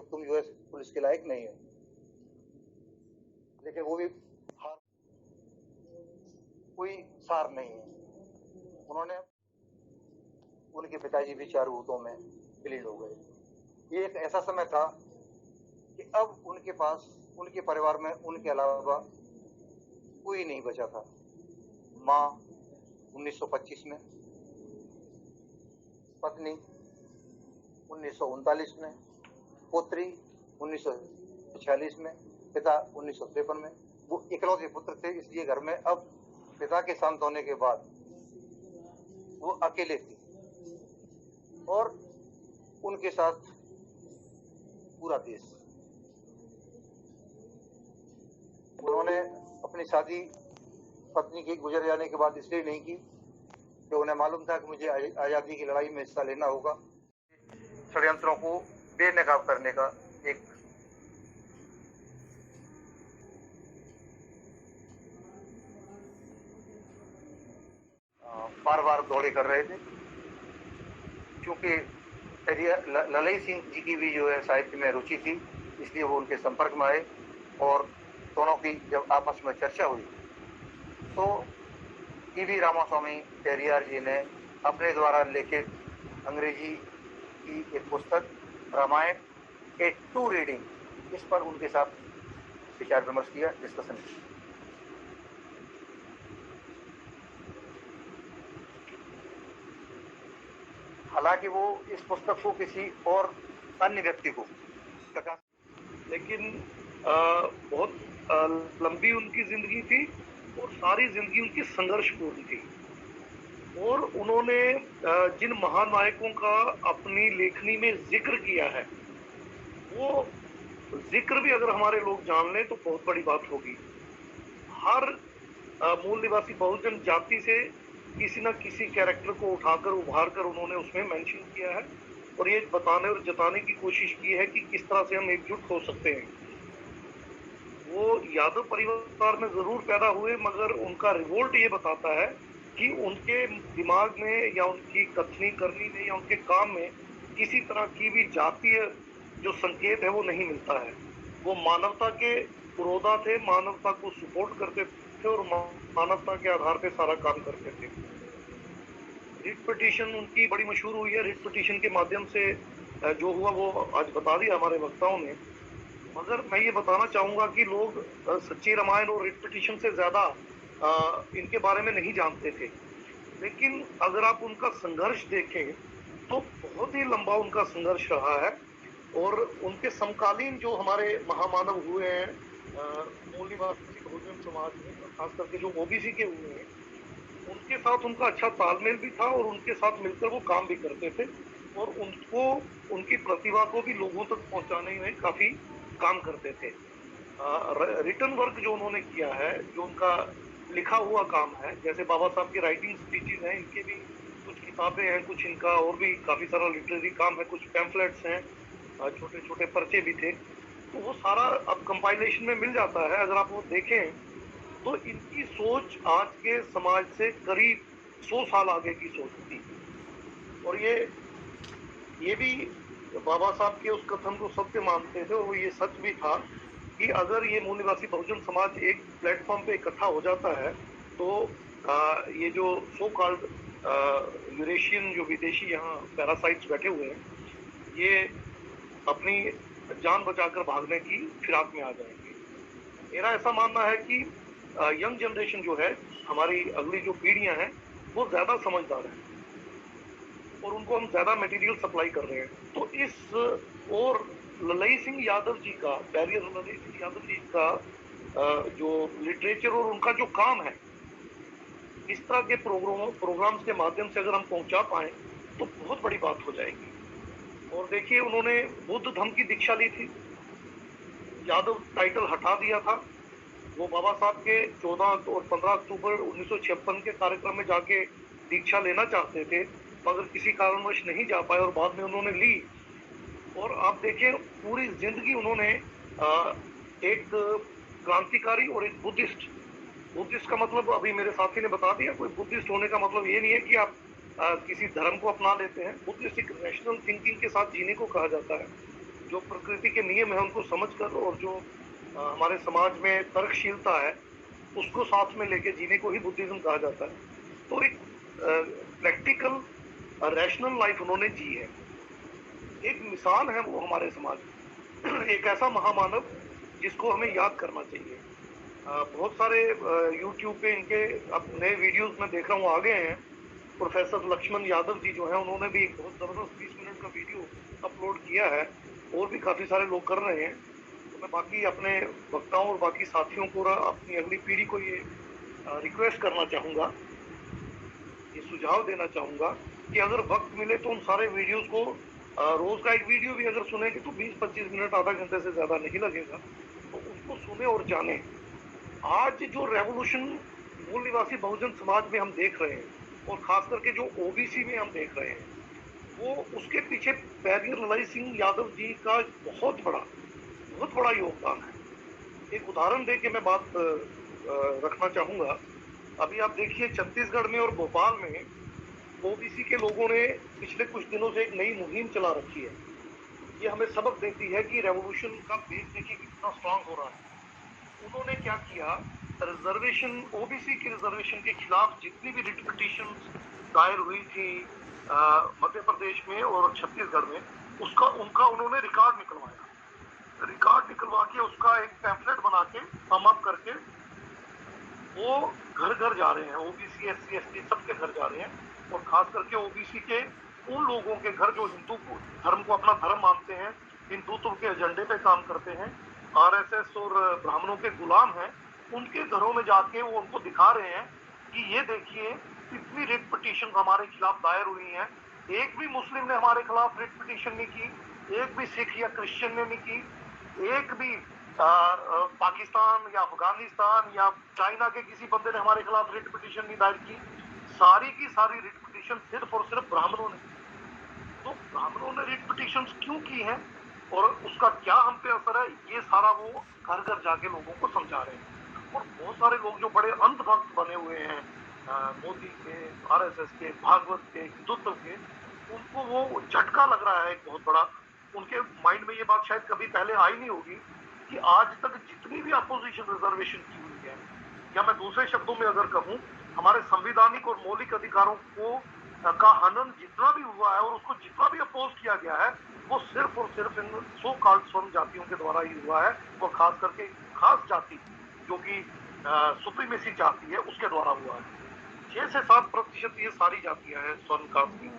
तुम US police के लायक नहीं हो, लेकिन वो भी कोई सार नहीं है। उन्होंने, उनके पिताजी भी चारों भूतों में विलीन हो गए। ये एक ऐसा समय था कि अब उनके पास, उनके परिवार में उनके अलावा कोई नहीं बचा था। माँ 1925 में, पत्नी 1939 में, पुत्री 1946 में, पिता 1953 में। वो इकलौते पुत्र थे, इसलिए घर में अब पिता के शांत होने के बाद वो अकेले थे और उनके साथ पूरा देश। उन्होंने अपनी शादी पत्नी के गुजर जाने के बाद इसलिए नहीं की कि उन्हें मालूम था कि मुझे आजादी की लड़ाई में हिस्सा लेना होगा। षड्यंत्रों को बेनकाब करने का एक बार बार दौड़े कर रहे थे, क्योंकि ललई सिंह जी की भी जो है साहित्य में रुचि थी, इसलिए वो उनके संपर्क में आए और दोनों की जब आपस में चर्चा हुई तो टी.वी. रामास्वामी पेरियार जी ने अपने द्वारा लिखित अंग्रेजी की एक पुस्तक रामायण ए टू रीडिंग, इस पर उनके साथ विचार विमर्श किया, डिस्कशन किया। हालांकि वो इस पुस्तक को किसी और अन्य व्यक्ति को प्रकाश, लेकिन बहुत लंबी उनकी जिंदगी थी और सारी जिंदगी उनकी संघर्षपूर्ण थी। और उन्होंने जिन महानायकों का अपनी लेखनी में जिक्र किया है, वो जिक्र भी अगर हमारे लोग जान लें तो बहुत बड़ी बात होगी। हर मूल निवासी बहुजन जाति से किसी न किसी कैरेक्टर को उठाकर उभार कर उन्होंने उसमें मेंशन किया है और ये बताने और जताने की कोशिश की है कि किस तरह से हम एकजुट हो सकते हैं। वो यादव परिवार में जरूर पैदा हुए, मगर उनका रिवोल्ट ये बताता है कि उनके दिमाग में या उनकी कथनी करनी में या उनके काम में किसी तरह की भी जातीय जो संकेत है वो नहीं मिलता है। वो मानवता के पुरोधा थे, मानवता को सपोर्ट करते थे और मानवता के आधार पे सारा काम करते थे। रिट पिटीशन उनकी बड़ी मशहूर हुई है। रिट पिटीशन के माध्यम से जो हुआ वो आज बता दिया हमारे वक्ताओं ने, मगर मैं ये बताना चाहूंगा कि लोग सच्ची रामायण और रिट पिटीशन से ज्यादा इनके बारे में नहीं जानते थे। लेकिन अगर आप उनका संघर्ष देखें तो बहुत ही लंबा उनका संघर्ष रहा है और उनके समकालीन जो हमारे महामानव हुए हैं मूल निवासी बहुजन समाज में, खास करके जो ओबीसी के हुए हैं, उनके साथ उनका अच्छा तालमेल भी था और उनके साथ मिलकर वो काम भी करते थे और उनको, उनकी प्रतिभा को भी लोगों तक पहुंचाने में काफी काम करते थे। रिटर्न वर्क जो उन्होंने किया है, जो उनका लिखा हुआ काम है, जैसे बाबा साहब की राइटिंग स्पीचेस हैं, इनके भी कुछ किताबें हैं, कुछ इनका और भी काफी सारा लिटरेरी काम है, कुछ पैम्फलेट्स हैं, छोटे छोटे पर्चे भी थे, तो वो सारा अब कंपाइलेशन में मिल जाता है। अगर आप वो देखें तो इनकी सोच आज के समाज से करीब 100 साल आगे की सोच थी। और ये भी बाबा साहब के उस कथन को सत्य मानते थे और वो ये सच भी था कि अगर ये मूल निवासी बहुजन समाज एक प्लेटफॉर्म पे इकट्ठा हो जाता है तो ये जो सो कॉल्ड यूरेशियन जो विदेशी यहाँ पैरासाइट्स बैठे हुए हैं, ये अपनी जान बचाकर भागने की फिराक में आ जाएंगे। मेरा ऐसा मानना है कि यंग जनरेशन जो है, हमारी अगली जो पीढ़ियां हैं, वो ज्यादा समझदार है और उनको हम ज्यादा मटेरियल सप्लाई कर रहे हैं। तो इस और ललई सिंह यादव जी का, बैरियर ललई सिंह यादव जी का जो लिटरेचर और उनका जो काम है, इस तरह के प्रोग्राम्स के माध्यम से अगर हम पहुंचा पाए तो बहुत बड़ी बात हो जाएगी। और देखिए, उन्होंने बुद्ध धर्म की दीक्षा ली थी, यादव टाइटल हटा दिया था। वो बाबा साहब के 14 और 15 अक्टूबर 1956 के कार्यक्रम में जाके दीक्षा लेना चाहते थे, मगर किसी कारणवश नहीं जा पाए और बाद में उन्होंने ली। और आप देखें, पूरी जिंदगी उन्होंने एक क्रांतिकारी और एक बुद्धिस्ट का मतलब अभी मेरे साथी ने बता दिया। कोई बुद्धिस्ट होने का मतलब ये नहीं है कि आप किसी धर्म को अपना लेते हैं। बुद्धिस्ट एक रैशनल थिंकिंग के साथ जीने को कहा जाता है। जो प्रकृति के नियम है उनको समझकर और जो हमारे समाज में तर्कशीलता है उसको साथ में लेके जीने को ही बुद्धिज्म कहा जाता है। तो एक प्रैक्टिकल रैशनल लाइफ उन्होंने जी है, एक मिसाल है वो हमारे समाज में, एक ऐसा महामानव जिसको हमें याद करना चाहिए। बहुत सारे यूट्यूब पे इनके अब नए वीडियोस में देख रहा हूँ आ गए हैं। प्रोफेसर लक्ष्मण यादव जी जो है उन्होंने भी एक बहुत जबरदस्त 20 मिनट का वीडियो अपलोड किया है, और भी काफी सारे लोग कर रहे हैं। तो मैं बाकी अपने वक्ताओं और बाकी साथियों को अपनी अगली पीढ़ी को ये रिक्वेस्ट करना चाहूँगा, ये सुझाव देना चाहूँगा कि अगर वक्त मिले तो उन सारे वीडियोस को रोज का एक वीडियो भी अगर सुनेंगे तो 20-25 मिनट आधा घंटे से ज़्यादा नहीं लगेगा, तो उसको सुने और जाने। आज जो रेवोल्यूशन मूल निवासी बहुजन समाज में हम देख रहे हैं, और खास करके जो ओबीसी में हम देख रहे हैं, वो उसके पीछे बैरियर ललाई सिंह यादव जी का बहुत बड़ा योगदान है। एक उदाहरण दे के मैं बात रखना चाहूँगा। अभी आप देखिए छत्तीसगढ़ में और भोपाल में ओबीसी के लोगों ने पिछले कुछ दिनों से एक नई मुहिम चला रखी है। ये हमें सबक देती है कि रेवोल्यूशन का बेस देखिए कितना स्ट्रांग हो रहा है। उन्होंने क्या किया, रिजर्वेशन, ओबीसी की रिजर्वेशन के खिलाफ जितनी भी रिट पिटीशन दायर हुई थी मध्य प्रदेश में और छत्तीसगढ़ में, उनका उन्होंने रिकॉर्ड निकलवा के उसका एक पैम्फलेट बना के सम अप करके वो घर घर जा रहे हैं। ओबीसी, एससी, एसटी सबके घर जा रहे हैं, और खास करके ओबीसी के उन लोगों के घर जो हिंदू धर्म को अपना धर्म मानते हैं, हिंदुत्व के एजेंडे पे काम करते हैं, आरएसएस और ब्राह्मणों के गुलाम हैं, उनके घरों में जाके वो उनको दिखा रहे हैं कि ये देखिए इतनी रिट पिटीशन हमारे खिलाफ दायर हुई हैं, एक भी मुस्लिम ने हमारे खिलाफ रिट पिटीशन नहीं की, एक भी सिख या क्रिश्चियन ने नहीं की, एक भी पाकिस्तान या अफगानिस्तान या चाइना के किसी बंदे ने हमारे खिलाफ रिट पिटीशन नहीं दायर की। सारी की सारी रिट पिटीशन सिर्फ और सिर्फ ब्राह्मणों ने। तो ब्राह्मणों ने रिट पिटीशन क्यों की है और उसका क्या हम पे असर है, ये सारा वो घर घर जाके लोगों को समझा रहे हैं। और बहुत सारे लोग जो बड़े अंधभक्त बने हुए हैं मोदी के, आरएसएस के, भागवत के, हिंदुत्व के, उनको वो झटका लग रहा है एक बहुत बड़ा। उनके माइंड में ये बात शायद कभी पहले आई नहीं होगी कि आज तक जितनी भी अपोजिशन रिजर्वेशन की हुई है, या मैं दूसरे शब्दों में अगर कहूँ, हमारे संवैधानिक और मौलिक अधिकारों को का हनन जितना भी हुआ है और उसको जितना भी अपोज किया गया है, वो सिर्फ और सिर्फ इन सो कॉल्ड स्वर्ण जातियों के द्वारा ही हुआ है, और खास करके खास जाति जो कि सुप्रीमेसी जाति है उसके द्वारा हुआ है। 6 से 7% ये सारी जातियां हैं स्वर्ण कास्ट की।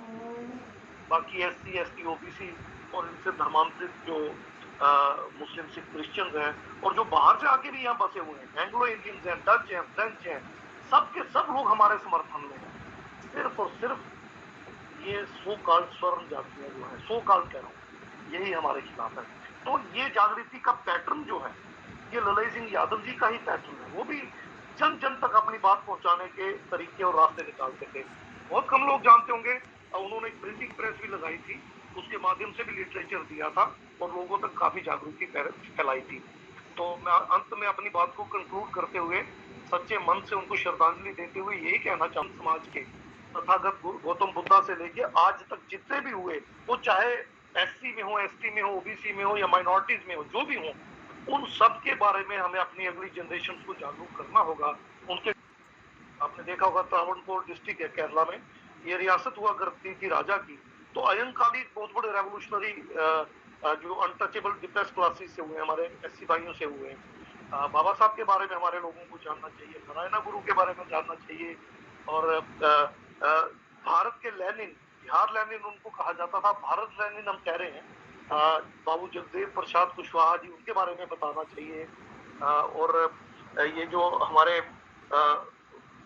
बाकी एससी, एसटी, ओबीसी और इनसे धर्मांतरित जो मुस्लिम, सिख, क्रिश्चियंस हैं, और जो बाहर से आके भी यहाँ बसे हुए हैं, एंग्लो इंडियंस हैं, डच हैं, फ्रेंच हैं, सब के सब लोग हमारे समर्थन में हैं। सिर्फ और सिर्फ ये सो कॉल्ड स्वर्ण जातियां जो है, सो कॉल्ड कह रहा हूँ, यही हमारे खिलाफ है। तो ये जागृति का पैटर्न जो है, ये ललाई सिंह यादव जी का ही पैटर्न है। वो भी जन जन तक अपनी बात पहुंचाने के तरीके और रास्ते निकालते थे। बहुत कम लोग जानते होंगे, उन्होंने एक प्रिंटिंग प्रेस भी लगाई थी, उसके माध्यम से भी लिटरेचर दिया था और लोगों तक काफी जागृति फैलाई थी। तो मैं अंत में अपनी बात को कंक्लूड करते हुए सच्चे मन से उनको श्रद्धांजलि देते हुए यही कहना चाहूँ, समाज के तथागत गौतम बुद्धा से लेके आज तक जितने भी हुए, वो चाहे एससी में हो, एसटी में हो, ओबीसी में हो या माइनॉरिटीज में हो, जो भी हो, उन सब के बारे में हमें अपनी अगली जनरेशन को जागरूक करना होगा। उनके आपने देखा होगा त्रावणकोर डिस्ट्रिक्ट है केरला में, ये रियासत हुआ करती थी राजा की। तो अयंकाली बहुत बड़े रेवोल्यूशनरी जो अनटचेबल डिप्रेस क्लासेस से हुए, हमारे एससी भाइयों से हुए। बाबा साहब के बारे में हमारे लोगों को जानना चाहिए, नारायण गुरु के बारे में जानना चाहिए, और भारत के लेनिन, बिहार लेनिन उनको कहा जाता था, भारत लेनिन हम कह रहे हैं, बाबू जगदेव प्रसाद कुशवाहा जी, उनके बारे में बताना चाहिए। और ये जो हमारे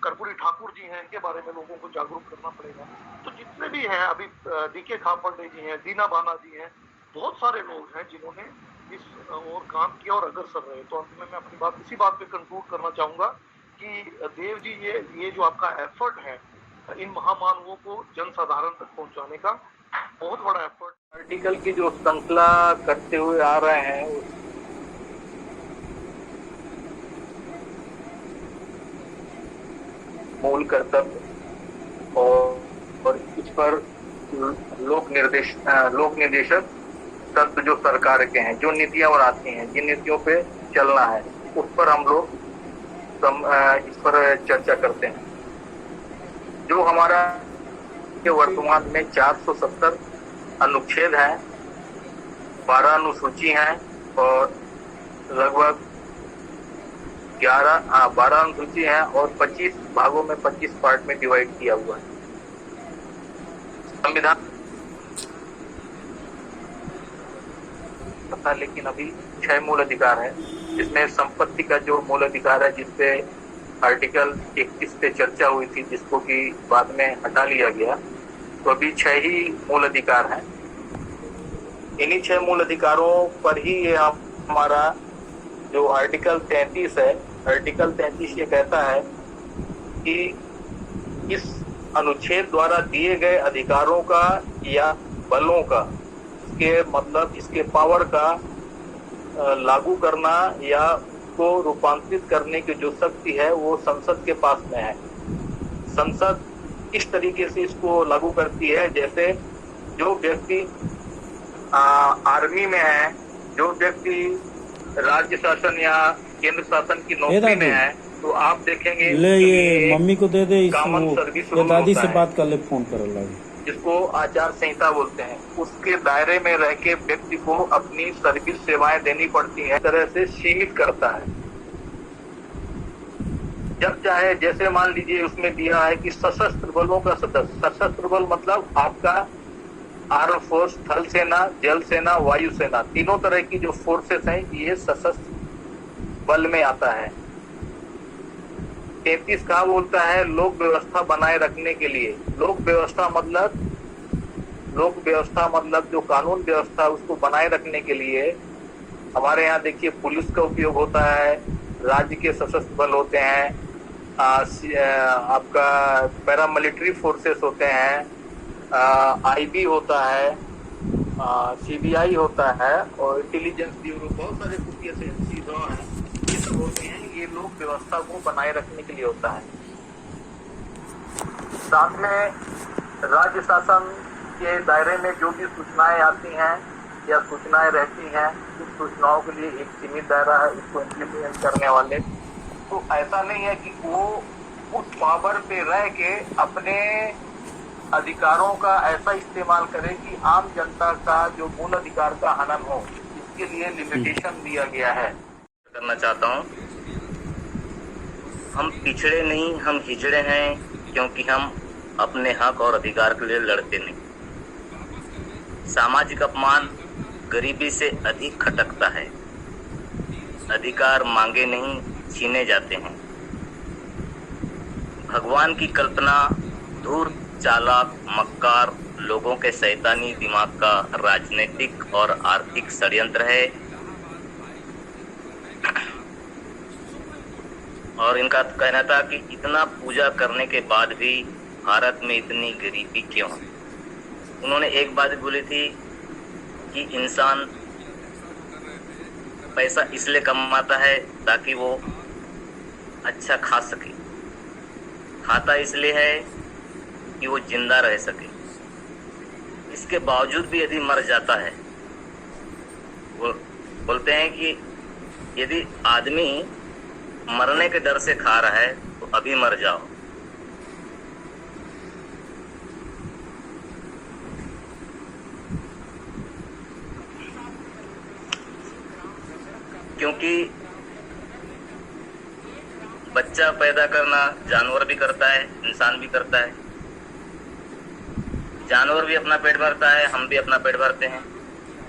कर्पूरी ठाकुर जी हैं, इनके बारे में लोगों को जागरूक करना पड़ेगा। तो जितने भी हैं, अभी डीके खापर्डे जी हैं, दीना बाना जी हैं, बहुत सारे लोग हैं जिन्होंने इस और काम किया और अग्रसर रहे। तो अंत में मैं अपनी बात इसी बात पे कंक्लूड करना चाहूंगा कि देव जी, ये जो आपका एफर्ट है इन महामानवों को जन साधारण तक पहुंचाने का, बहुत बड़ा एफर्ट। आर्टिकल की जो श्रृंखला करते हुए आ रहे हैं, मूल कर्तव्य और इस पर लोक निर्देशक तत्व जो सरकार के हैं, जो नीतियां बनाती हैं, जिन नीतियों पे चलना है, उस पर हम लोग इस पर चर्चा करते हैं। जो हमारा के वर्तमान में 470 अनुच्छेद हैं, 12 अनुसूची हैं और लगभग 12 अनुसूची हैं और 25 भागों में 25 पार्ट में डिवाइड किया हुआ है। संविधान था, लेकिन अभी 6 मूल अधिकार है, जिसमें संपत्ति का जो मूल अधिकार है, जिसपे आर्टिकल 31 पे चर्चा हुई थी, जिसको कि बाद में हटा लिया गया, तो अभी 6 ही मूल अधिकार हैं। इन्हीं 6 मूल अधिकारों पर ही ये हमारा जो आर्टिकल 33 है, आर्टिकल 33 ये कहता है कि इस अनुच्छेद द्वारा दिए गए अधिकारों का या बलों का, इसके मतलब इसके पावर का लागू करना या को रूपांतरित करने की जो शक्ति है वो संसद के पास में है। संसद इस तरीके से इसको लागू करती है, जैसे जो व्यक्ति आर्मी में है, जो व्यक्ति राज्य शासन या केंद्र शासन की नौकरी में है, तो आप देखेंगे ले ये मम्मी को दे दे, कॉमन सर्विस रूल दादी से होता है, बात कर ले, फोन कर लगे, जिसको आचार संहिता बोलते हैं। उसके दायरे में रह के व्यक्ति को अपनी सर्विस सेवाएं देनी पड़ती है, तरह से सीमित करता है। जब चाहे, जैसे मान लीजिए उसमें दिया है कि सशस्त्र बलों का सदस्य, सशस्त्र बल मतलब आपका आर्म फोर्स, थल सेना, जल सेना, वायु सेना, तीनों तरह की जो फोर्सेस हैं, ये सशस्त्र बल में आता है। 33 कहा बोलता है लोक व्यवस्था बनाए रखने के लिए। लोक व्यवस्था मतलब जो कानून व्यवस्था उसको बनाए रखने के लिए हमारे यहाँ देखिए पुलिस का उपयोग होता है, राज्य के सशस्त्र बल होते हैं, आपका पैरामिलिट्री फोर्सेस होते हैं, आईबी होता है, सीबीआई होता है और इंटेलिजेंस ब्यूरो, बहुत सारे कुछ ऐसे चीजें हैं, ये सब होते हैं। ये लोक व्यवस्था को बनाए रखने के लिए होता है। साथ में राज्य शासन के दायरे में जो भी सूचनाएं आती हैं या सूचनाएं रहती हैं, उस सूचनाओं के लिए एक सीमित दायरा है, इसको इम्प्लीमेंट करने वाले। तो ऐसा नहीं है कि वो उस पावर पे रह के अपने अधिकारों का ऐसा इस्तेमाल करे कि आम जनता का जो मूल अधिकार का हनन हो, इसके लिए लिमिटेशन दिया गया है। करना चाहता हूँ, हम पिछड़े नहीं, हम हिजड़े हैं, क्योंकि हम अपने हक और अधिकार के लिए लड़ते नहीं। सामाजिक अपमान गरीबी से अधिक खटकता है, अधिकार मांगे नहीं छीने जाते हैं। भगवान की कल्पना धूर्त, चालाक, मक्कार लोगों के शैतानी दिमाग का राजनीतिक और आर्थिक षड्यंत्र है और इनका कहना था कि इतना पूजा करने के बाद भी भारत में इतनी गरीबी क्यों। उन्होंने एक बात बोली थी कि इंसान पैसा इसलिए कमाता है ताकि वो अच्छा खा सके, खाता इसलिए है कि वो जिंदा रह सके। इसके बावजूद भी यदि मर जाता है, वो बोलते हैं कि यदि आदमी मरने के डर से खा रहा है तो अभी मर जाओ। क्योंकि बच्चा पैदा करना जानवर भी करता है, इंसान भी करता है। जानवर भी अपना पेट भरता है, हम भी अपना पेट भरते हैं।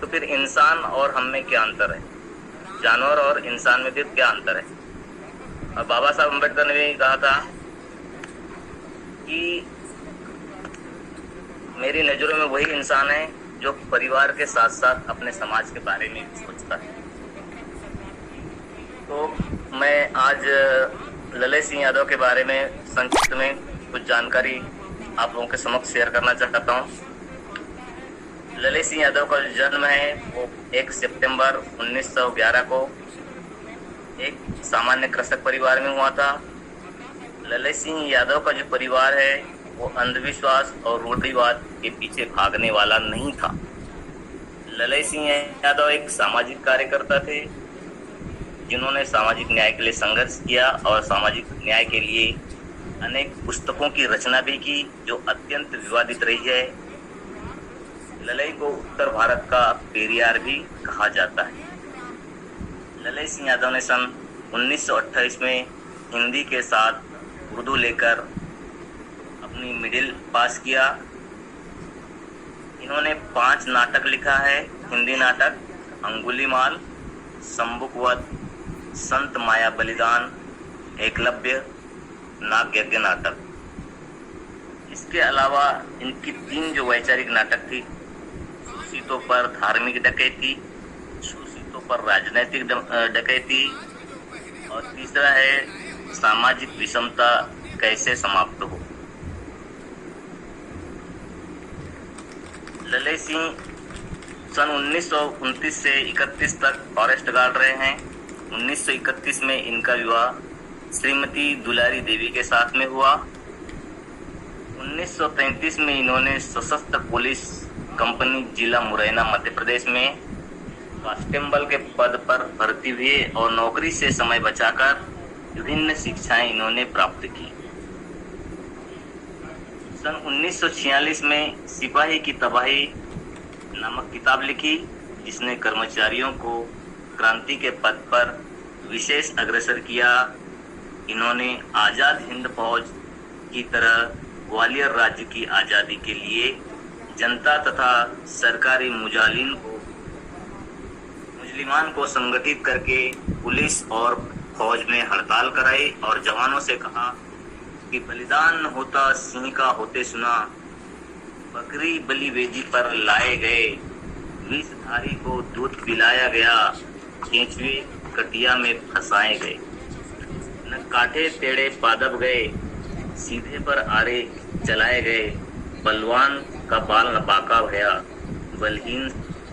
तो फिर इंसान और हम में क्या अंतर है? जानवर और इंसान में फिर क्या अंतर है? और बाबा साहब अम्बेडकर ने भी कहा था कि मेरी नजरों में वही इंसान है जो परिवार के साथ साथ अपने समाज के बारे में भी सोचता है। तो मैं आज ललित सिंह यादव के बारे में संक्षिप्त में कुछ जानकारी आप लोगों के समक्ष शेयर करना चाहता हूँ। ललित सिंह यादव का जो जन्म है वो 1 सितंबर 1911 को एक सामान्य कृषक परिवार में हुआ था। ललित सिंह यादव का जो परिवार है वो अंधविश्वास और रूढ़िवाद के पीछे भागने वाला नहीं था। ललई सिंह यादव एक सामाजिक कार्यकर्ता थे जिन्होंने सामाजिक न्याय के लिए संघर्ष किया और सामाजिक न्याय के लिए अनेक पुस्तकों की रचना भी की जो अत्यंत विवादित रही है। ललई को उत्तर भारत का पेरियार भी कहा जाता है। ललई सिंह यादव ने सन 1928 में हिंदी के साथ उर्दू लेकर अपनी मिडिल पास किया। इन्होंने 5 नाटक लिखा है। हिंदी नाटक अंगुलीमाल, संबुकवध, संत माया बलिदान, एकलव्य, नागयज्ञ नाटक। इसके अलावा इनकी 3 जो वैचारिक नाटक थी, शोषितों पर धार्मिक डकैती, शोषितों पर राजनैतिक डकैती और तीसरा है सामाजिक विषमता कैसे समाप्त हो। ललई सिंह सन 1929 से 31 तक फॉरेस्ट गार्ड रहे हैं। 1931 में इनका विवाह श्रीमती दुलारी देवी के साथ में हुआ। 1933 में इन्होंने सशस्त्र पुलिस कंपनी जिला मुरैना मध्य प्रदेश में कांस्टेबल के पद पर भर्ती हुए और नौकरी से समय बचाकर विभिन्न शिक्षाएं इन्होंने प्राप्त की। सन 1946 में सिपाही की तबाही नामक किताब लिखी जिसने कर्मचारियों को क्रांति के पथ पर विशेष अग्रसर किया। इन्होंने आजाद हिंद फौज की तरह ग्वालियर राज्य की आजादी के लिए जनता तथा सरकारी मुजलिमान को संगठित करके पुलिस और फौज में हड़ताल कराई और जवानों से कहा कि बलिदान होता सिंह का होते सुना, बकरी बलि वेदी पर लाए गए, विषधारी को दूध पिलाया गया, केंचुए कटिया में फंसाए गए, न काटे टेढ़े पादप गए, सीधे पर आरे चलाए गए, बलवान का बाल न बाका भया, बलहीन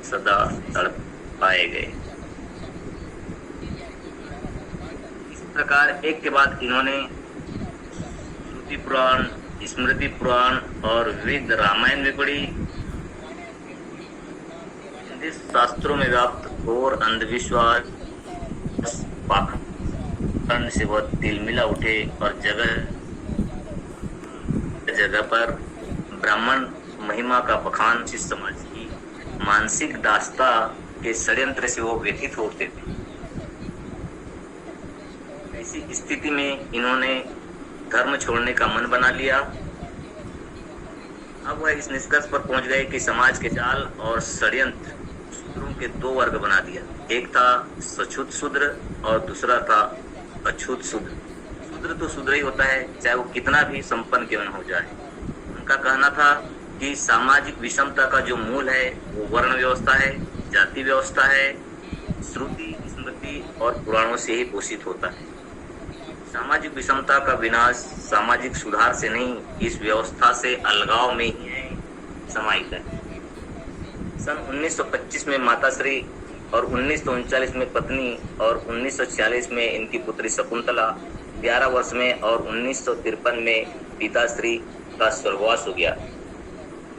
सदा तड़पाए गए। इस प्रकार एक के बाद इन्होंने श्रुति पुराण, स्मृति पुराण और वेद रामायण में पढ़ी। हिंदी शास्त्रों में व्याप्त घोर अंधविश्वास पाखंड से वह तिलमिला उठे और जगह जगह पर ब्राह्मण महिमा का बखान इस समाज की मानसिक दास्ता के षड्यंत्र से वो व्यथित होते थे। ऐसी स्थिति में इन्होंने धर्म छोड़ने का मन बना लिया। अब वह इस निष्कर्ष पर पहुंच गए कि समाज के जाल और षड्यंत्र शूद्रों के 2 वर्ग बना दिया। एक था सछूत शूद्र और दूसरा था अछूत शूद्र। शूद्र तो शूद्र ही होता है, चाहे वो कितना भी संपन्न क्यों न हो जाए। उनका कहना था कि सामाजिक विषमता का जो मूल है वो वर्ण व्यवस्था है, जाति व्यवस्था है, श्रुति, स्मृति और पुराणों से ही पोषित होता है। सामाजिक विषमता का विनाश सामाजिक सुधार से नहीं, इस व्यवस्था से अलगाव में ही है समाहित है। सन 1925 में माताश्री और 1939 में पत्नी और 1946 में इनकी पुत्री शकुंतला 11 वर्ष में और 1953 में पिताश्री का स्वर्गवास हो गया।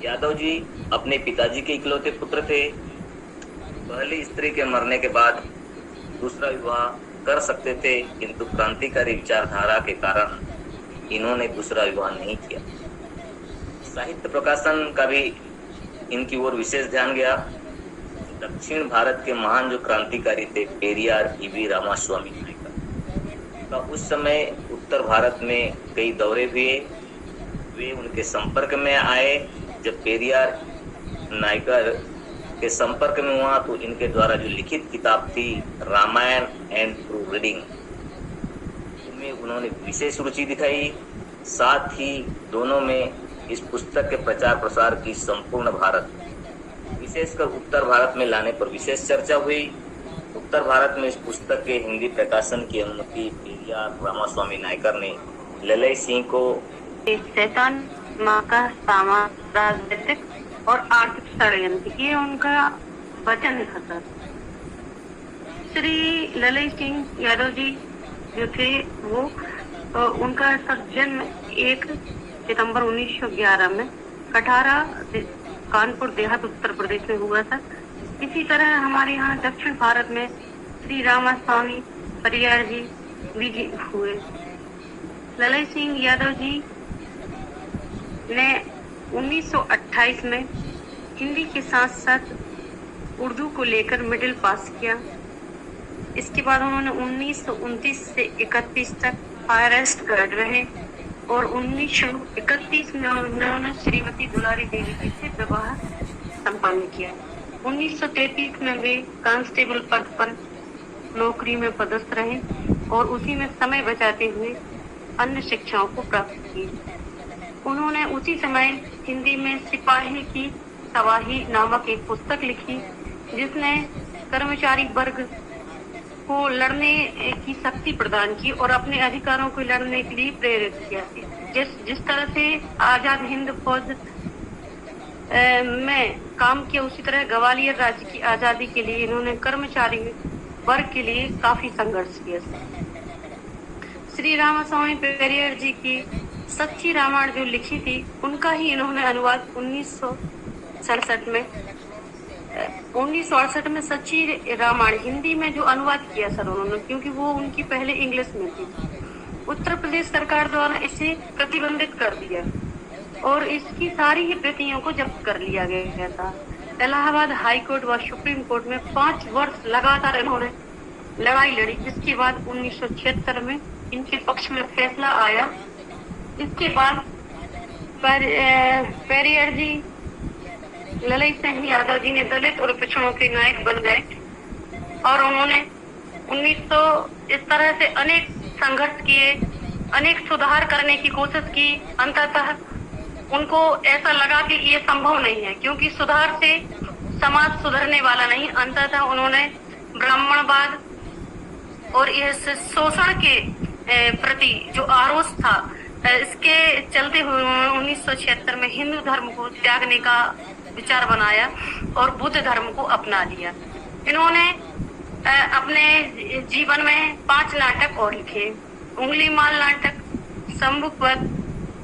यादव जी अपने पिताजी के इकलौते पुत्र थे। पहली स्त्री के मरने के बाद दूसरा विवाह कर सकते थे, किंतु क्रांतिकारी विचारधारा के कारण इन्होंने दूसरा विवाह नहीं किया। साहित्य प्रकाशन का भी इनकी ओर विशेष ध्यान गया। दक्षिण भारत के महान जो क्रांतिकारी थे पेरियार ईवी रामास्वामी नायकर का उस समय उत्तर भारत में कई दौरे हुए। वे उनके संपर्क में आए। जब पेरियार नायकर के संपर्क में हुआ तो इनके द्वारा जो लिखित किताब थी रामायण एंड प्रूफ रीडिंग, उनमें उन्होंने विशेष रुचि दिखाई। साथ ही दोनों में इस पुस्तक के प्रचार प्रसार की संपूर्ण भारत, विशेषकर उत्तर भारत में लाने पर विशेष चर्चा हुई। उत्तर भारत में इस पुस्तक के हिंदी प्रकाशन की अनुमति पेरियार रामास्वामी नायकर ने ललई सिंह को शैतान माँ का सामाजिक, राजनीतिक और आर्थिक षड्यंत्र, ये उनका वचन था। श्री ललई सिंह यादव जी जो थे वो उनका जन्म 1 सितंबर 1911 में कठारा कानपुर देहात उत्तर प्रदेश में हुआ था। इसी तरह हमारे यहाँ दक्षिण भारत में श्री रामास्वामी परियार जी भी हुए। ललित सिंह यादव जी ने 1928 में हिंदी के साथ साथ उर्दू को लेकर मिडिल पास किया। इसके बाद उन्होंने 1929 से 31 तक फॉरेस्ट गार्ड रहे और 1931 में उन्होंने श्रीमती दुलारी देवी जी से विवाह संपन्न किया। 1933 में वे कांस्टेबल पद पर नौकरी में पदस्थ रहे और उसी में समय बचाते हुए अन्य शिक्षाओं को प्राप्त की। उन्होंने उसी समय हिंदी में सिपाही की तबाही नामक एक पुस्तक लिखी, जिसने कर्मचारी वर्ग को लड़ने की शक्ति प्रदान की और अपने अधिकारों को लड़ने के लिए प्रेरित किया। जिस तरह से आजाद हिंद फौज में काम किया, उसी तरह ग्वालियर राज्य की आजादी के लिए इन्होंने कर्मचारी वर्ग के लिए काफी संघर्ष किया। श्री रामास्वामी परियार जी की सच्ची रामायण जो लिखी थी, उनका ही इन्होंने अनुवाद 1968 में सच्ची रामायण हिंदी में जो अनुवाद किया सर उन्होंने, क्योंकि वो उनकी पहले इंग्लिश में थी। उत्तर प्रदेश सरकार द्वारा इसे प्रतिबंधित कर दिया और इसकी सारी ही प्रतियों को जब्त कर लिया गया था। इलाहाबाद हाई कोर्ट व सुप्रीम कोर्ट में 5 वर्ष लगातार इन्होंने लड़ाई लड़ी, जिसके बाद 1976 में इनके पक्ष में फैसला आया। इसके बाद परियार जी ललित सिंह यादव जी ने दलित और पिछड़ों के नायक बन गए और उन्होंने 1900 इस तरह से अनेक संघर्ष किए, अनेक सुधार करने की कोशिश की। अंततः उनको ऐसा लगा कि ये संभव नहीं है, क्योंकि सुधार से समाज सुधरने वाला नहीं। अंततः उन्होंने ब्राह्मणवाद और इस शोषण के प्रति जो आक्रोश था, इसके चलते हुए 1976 में हिंदू धर्म को त्यागने का विचार बनाया और बुद्ध धर्म को अपना लिया। इन्होंने अपने जीवन में 5 नाटक और लिखे, उंगली माल नाटक, शंभुपद,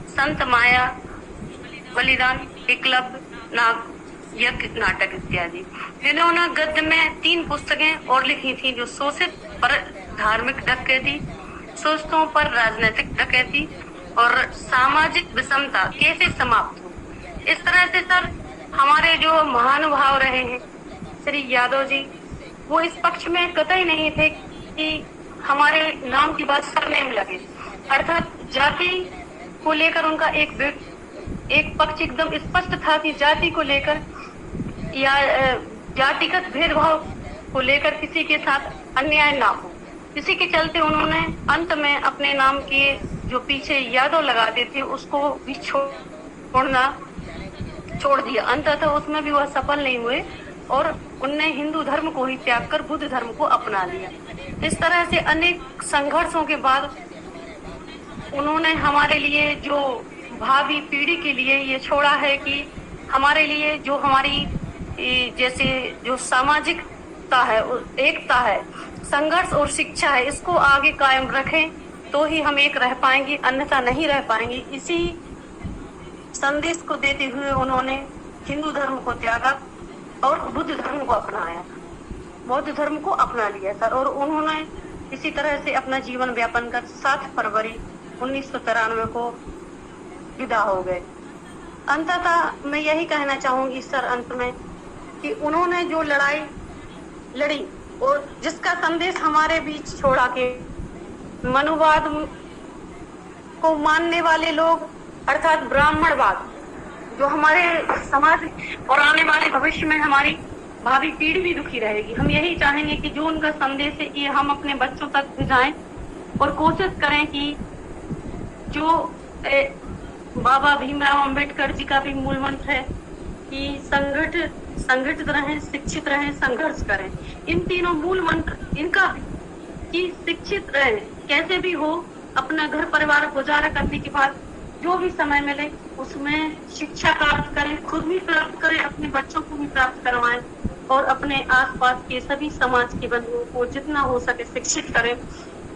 संत माया, बलिदान, एकलव्य, नाग यज्ञ नाटक इत्यादि। इन्होंने गद्य में 3 पुस्तकें और लिखी थी, जो शोषित पर धार्मिक डकैती, शोषितों पर राजनीतिक डकैती और सामाजिक विषमता कैसे समाप्त हो। इस तरह से सर हमारे जो महानुभाव रहे हैं श्री यादव जी, वो इस पक्ष में कतई नहीं थे कि हमारे नाम की बात सरनेम लगे, अर्थात जाति को लेकर उनका एक पक्ष एकदम स्पष्ट था कि जाति को लेकर या जातिगत भेदभाव को लेकर किसी के साथ अन्याय ना हो। इसी के चलते उन्होंने अंत में अपने नाम के जो पीछे यादव लगाते थे उसको भी छोड़ दिया। अंततः उसमें भी वह सफल नहीं हुए और उनने हिंदू धर्म को ही त्याग कर बुद्ध धर्म को अपना लिया। इस तरह से अनेक संघर्षों के बाद उन्होंने हमारे लिए जो भावी पीढ़ी के लिए ये छोड़ा है कि हमारे लिए जो हमारी जैसे जो सामाजिकता है, एकता है, संघर्ष और शिक्षा है, इसको आगे कायम रखें तो ही हम एक रह पाएंगे, अन्यथा नहीं रह पाएंगे। इसी संदेश को देते हुए उन्होंने हिंदू धर्म को त्यागा और बुद्ध धर्म को अपनाया, बौद्ध धर्म को अपना लिया सर। और उन्होंने इसी तरह से अपना जीवन व्यापन कर 7 फरवरी 1993 को विदा हो गए। अंततः मैं यही कहना चाहूंगी सर अंत में कि उन्होंने जो लड़ाई लड़ी और जिसका संदेश हमारे बीच छोड़ा कि मनुवाद को मानने वाले लोग अर्थात ब्राह्मणवाद जो हमारे समाज और आने वाले भविष्य में हमारी भावी पीढ़ी भी दुखी रहेगी। हम यही चाहेंगे कि जो उनका संदेश है ये हम अपने बच्चों तक भिजाएं और कोशिश करें कि जो बाबा भीमराव अंबेडकर जी का भी मूल मंत्र है कि संगठित रहें, शिक्षित रहें, संघर्ष करें। इन तीनों मूल मंत्र इनका कि शिक्षित रहें, कैसे भी हो अपना घर परिवार गुजारा करने के बाद जो भी समय मिले उसमें शिक्षा प्राप्त करें, खुद भी प्राप्त करें, अपने बच्चों को भी प्राप्त करवाएं और अपने आसपास के सभी समाज के बंधुओं को जितना हो सके शिक्षित करें,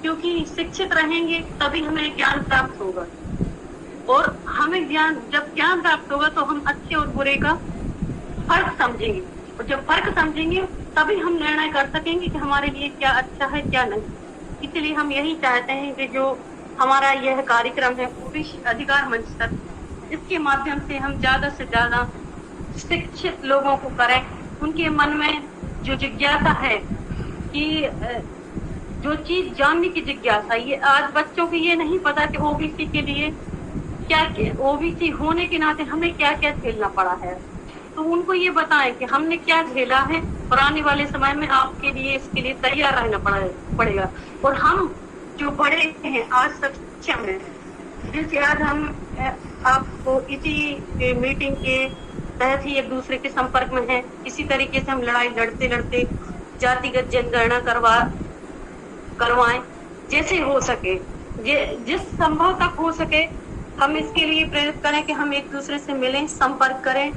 क्योंकि शिक्षित रहेंगे तभी हमें ज्ञान प्राप्त होगा और हमें जब ज्ञान प्राप्त होगा तो हम अच्छे और बुरे का फर्क समझेंगे। और जब फर्क समझेंगे तभी हम निर्णय कर सकेंगे कि हमारे लिए क्या अच्छा है क्या नहीं। इसलिए हम यही चाहते हैं कि जो हमारा यह कार्यक्रम है ओबीसी अधिकार मंच तक, इसके माध्यम से हम ज्यादा से ज्यादा शिक्षित लोगों को करें। उनके मन में जो जिज्ञासा है कि जो चीज जानने की जिज्ञासा, ये आज बच्चों को ये नहीं पता कि ओबीसी के लिए क्या, ओबीसी होने के नाते हमें क्या क्या झेलना पड़ा है। तो उनको ये बताएं कि हमने क्या झेला है और आने वाले समय में आपके लिए इसके लिए तैयार रहना पड़ेगा। और हम जो बड़े हैं आज सक्षम है, जैसे आज हम आपको इसी मीटिंग के तहत ही एक दूसरे के संपर्क में हैं। इसी तरीके से हम लड़ाई लड़ते लड़ते जातिगत जनगणना करवाएं, जैसे हो सके, जिस संभव तक हो सके हम इसके लिए प्रेरित करें कि हम एक दूसरे से मिलें, संपर्क करें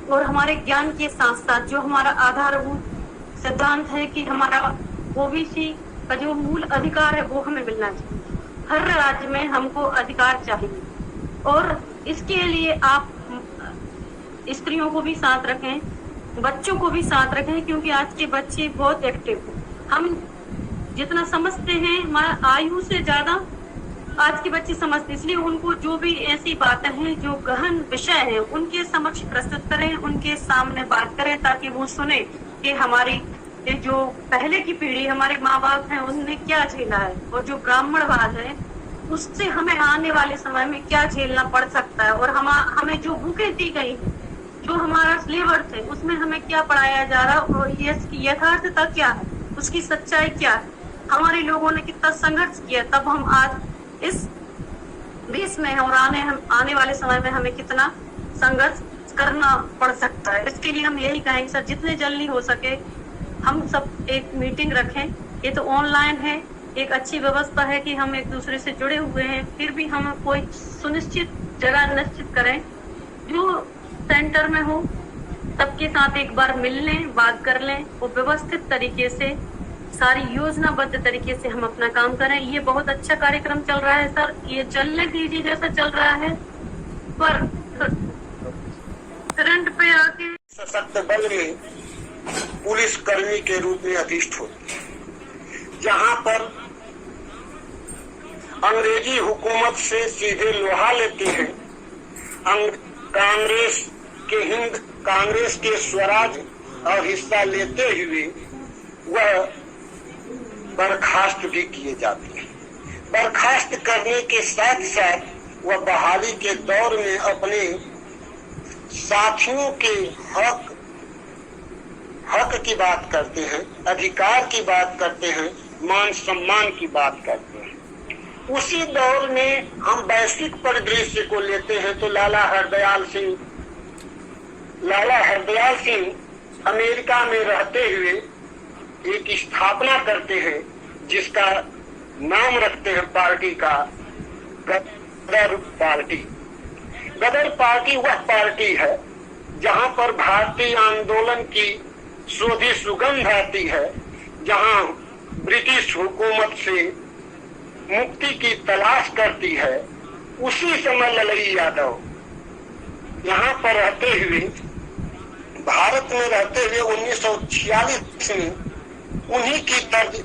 और हमारे ज्ञान के साथ साथ जो हमारा आधारभूत सिद्धांत है कि हमारा ओबीसी का जो मूल अधिकार है वो हमें मिलना चाहिए। हर राज्य में हमको अधिकार चाहिए और इसके लिए आप स्त्रियों को भी साथ रखें, बच्चों को भी साथ रखें, क्योंकि आज के बच्चे बहुत एक्टिव हैं। हम जितना समझते हैं हमारा आयु से ज्यादा आज के बच्चे समझते, इसलिए उनको जो भी ऐसी बातें हैं जो गहन विषय है उनके समक्ष प्रस्तुत करें, उनके सामने बात करें ताकि वो सुने कि हमारी जो पहले की पीढ़ी हमारे माँ बाप हैं उनने क्या झेला है और जो ब्राह्मणवाद है उससे हमें आने वाले समय में क्या झेलना पड़ सकता है और हमें जो बुकें दी गई है, जो हमारा सिलेबस है उसमें हमें क्या पढ़ाया जा रहा है और ये इसकी यथार्थता क्या है, उसकी सच्चाई क्या है, हमारे लोगों ने कितना संघर्ष किया, तब हम आज इस देश में और आने वाले समय में हमें कितना संघर्ष करना पड़ सकता है। इसके लिए हम यही कहेंगे सर, जितने जल्दी हो सके हम सब एक मीटिंग रखें। ये तो ऑनलाइन है, एक अच्छी व्यवस्था है कि हम एक दूसरे से जुड़े हुए हैं, फिर भी हम कोई सुनिश्चित जगह निश्चित करें जो सेंटर में हो, सबके साथ एक बार मिल लें, बात कर लें और व्यवस्थित तरीके से सारी योजनाबद्ध तरीके से हम अपना काम करें। ये बहुत अच्छा कार्यक्रम चल रहा है सर, ये चलने दीजिए जैसा चल रहा है, पर करंट पे आके सशक्त बल में पुलिस कर्मी के रूप में अधिष्ठ होती है, जहां पर अंग्रेजी हुकूमत से सीधे लोहा लेते हैं। कांग्रेस के स्वराज और हिस्सा लेते हुए वह बर्खास्त भी किए जाते हैं। बर्खास्त करने के साथ साथ वह बहाली के दौर में अपने साथियों के हक की बात करते हैं, अधिकार की बात करते हैं, मान सम्मान की बात करते हैं। उसी दौर में हम वैश्विक परिदृश्य को लेते हैं तो लाला हरदयाल सिंह अमेरिका में रहते हुए एक स्थापना करते हैं जिसका नाम रखते हैं पार्टी का गदर पार्टी। गदर पार्टी वह पार्टी है जहां पर भारतीय आंदोलन की सोधी सुगंध आती है, जहां ब्रिटिश हुकूमत से मुक्ति की तलाश करती है। उसी समय ललई यादव यहाँ पर रहते हुए, भारत में रहते हुए 1946 में उन्हीं की तर्ज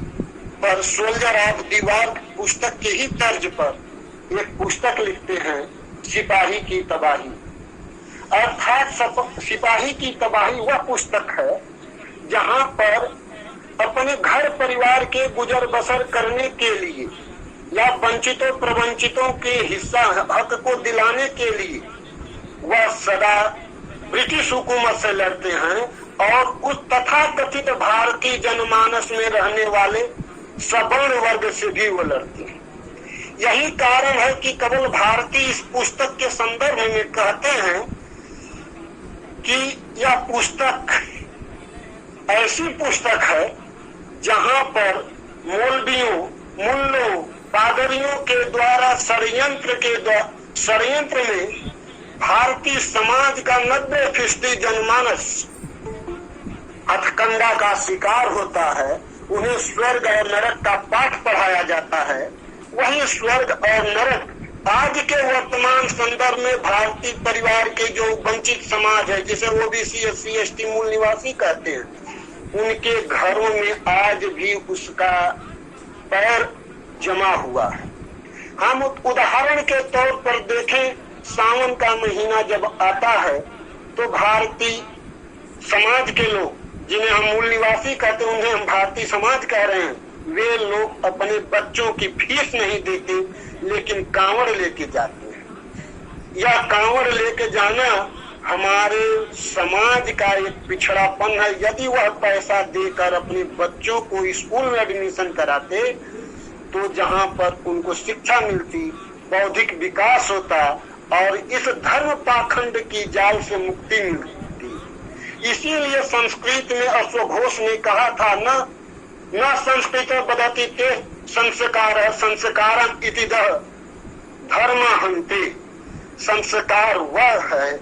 पर सोल्जर ऑफ द वॉर पुस्तक के ही तर्ज पर एक पुस्तक लिखते हैं, सिपाही की तबाही। अर्थात सिपाही की तबाही वह पुस्तक है जहां पर अपने घर परिवार के गुजर बसर करने के लिए या वंचितों प्रवंचितों के हिस्सा हक को दिलाने के लिए वह सदा ब्रिटिश हुकूमत से लड़ते हैं और उस तथाकथित भारतीय जनमानस में रहने वाले सवर्ण वर्ग से भी वो लड़ते हैं। यही कारण है कि केवल भारतीय इस पुस्तक के संदर्भ में कहते हैं कि यह पुस्तक ऐसी पुस्तक है जहां पर मौलवियों, मुल्लों, पादरियों के द्वारा षड्यंत्र में भारतीय समाज का 90% जनमानस हथकंडा का शिकार होता है। उन्हें स्वर्ग और नरक का पाठ पढ़ाया जाता है। वही स्वर्ग और नरक आज के वर्तमान संदर्भ में भारतीय परिवार के जो वंचित समाज है, जिसे ओबीसी एससी एसटी मूल निवासी कहते हैं, उनके घरों में आज भी उसका पैर जमा हुआ है। हम उदाहरण के तौर पर देखें, सावन का महीना जब आता है तो भारतीय समाज के लोग, जिन्हें हम मूल निवासी कहते हैं, उन्हें हम भारतीय समाज कह रहे हैं, वे लोग अपने बच्चों की फीस नहीं देते, लेकिन कांवड़ लेके जाते हैं। यह कांवड़ लेके जाना हमारे समाज का एक पिछड़ापन है। यदि वह पैसा देकर अपने बच्चों को स्कूल में एडमिशन कराते तो जहां पर उनको शिक्षा मिलती, बौद्धिक विकास होता और इस धर्म पाखंड की जाल से मुक्ति मिलती। इसीलिए संस्कृत में अश्वघोष ने कहा था, न संस्कृत बदति ते संस्कार संस्कारम इति धर्म हन्ते। संस्कार वह है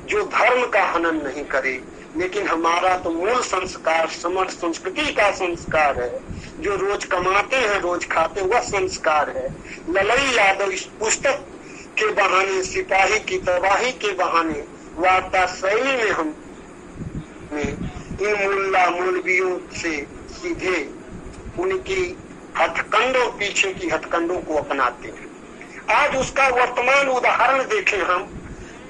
जो धर्म का हनन नहीं करे, लेकिन हमारा तो मूल संस्कार समर संस्कृति का संस्कार है। जो रोज कमाते हैं, रोज खाते, वह संस्कार है। ललई यादव इस पुस्तक के बहाने, सिपाही की तबाही के बहाने, वार्ता शैली में हम इन मुल्ला मौलवियों से सीधे उनकी हथकंडों, पीछे की हथकंडों को अपनाते हैं। आज उसका वर्तमान उदाहरण देखें हम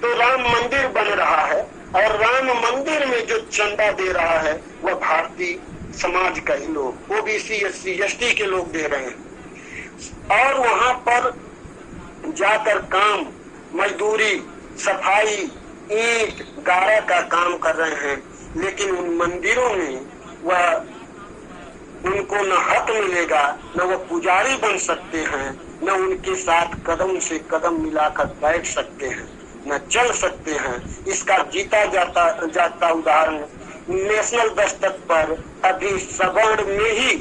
तो राम मंदिर बन रहा है और राम मंदिर में जो चंदा दे रहा है वह भारतीय समाज का ही लोग, ओबीसी एससी एसटी के लोग दे रहे हैं। और वहां पर जाकर काम, मजदूरी, सफाई, ईंट गारा का काम कर रहे हैं, लेकिन उन मंदिरों में वह उनको न हक मिलेगा, न वह पुजारी बन सकते हैं, न उनके साथ कदम से कदम मिलाकर बैठ सकते हैं, न चल सकते हैं। इसका जीता जाता उदाहरण नेशनल दस्तक पर अभी सवर्ण में ही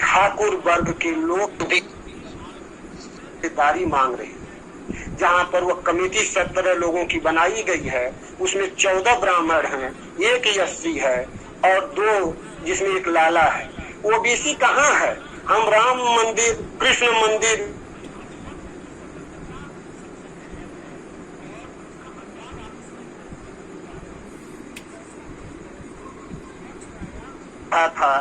ठाकुर वर्ग के लोग हिस्सेदारी मांग रहे हैं। जहाँ पर वह कमेटी 17 लोगों की बनाई गई है, उसमें 14 ब्राह्मण हैं, 1 एससी है और 2 जिसमें एक लाला है। ओबीसी कहाँ है? हम राम मंदिर, कृष्ण मंदिर था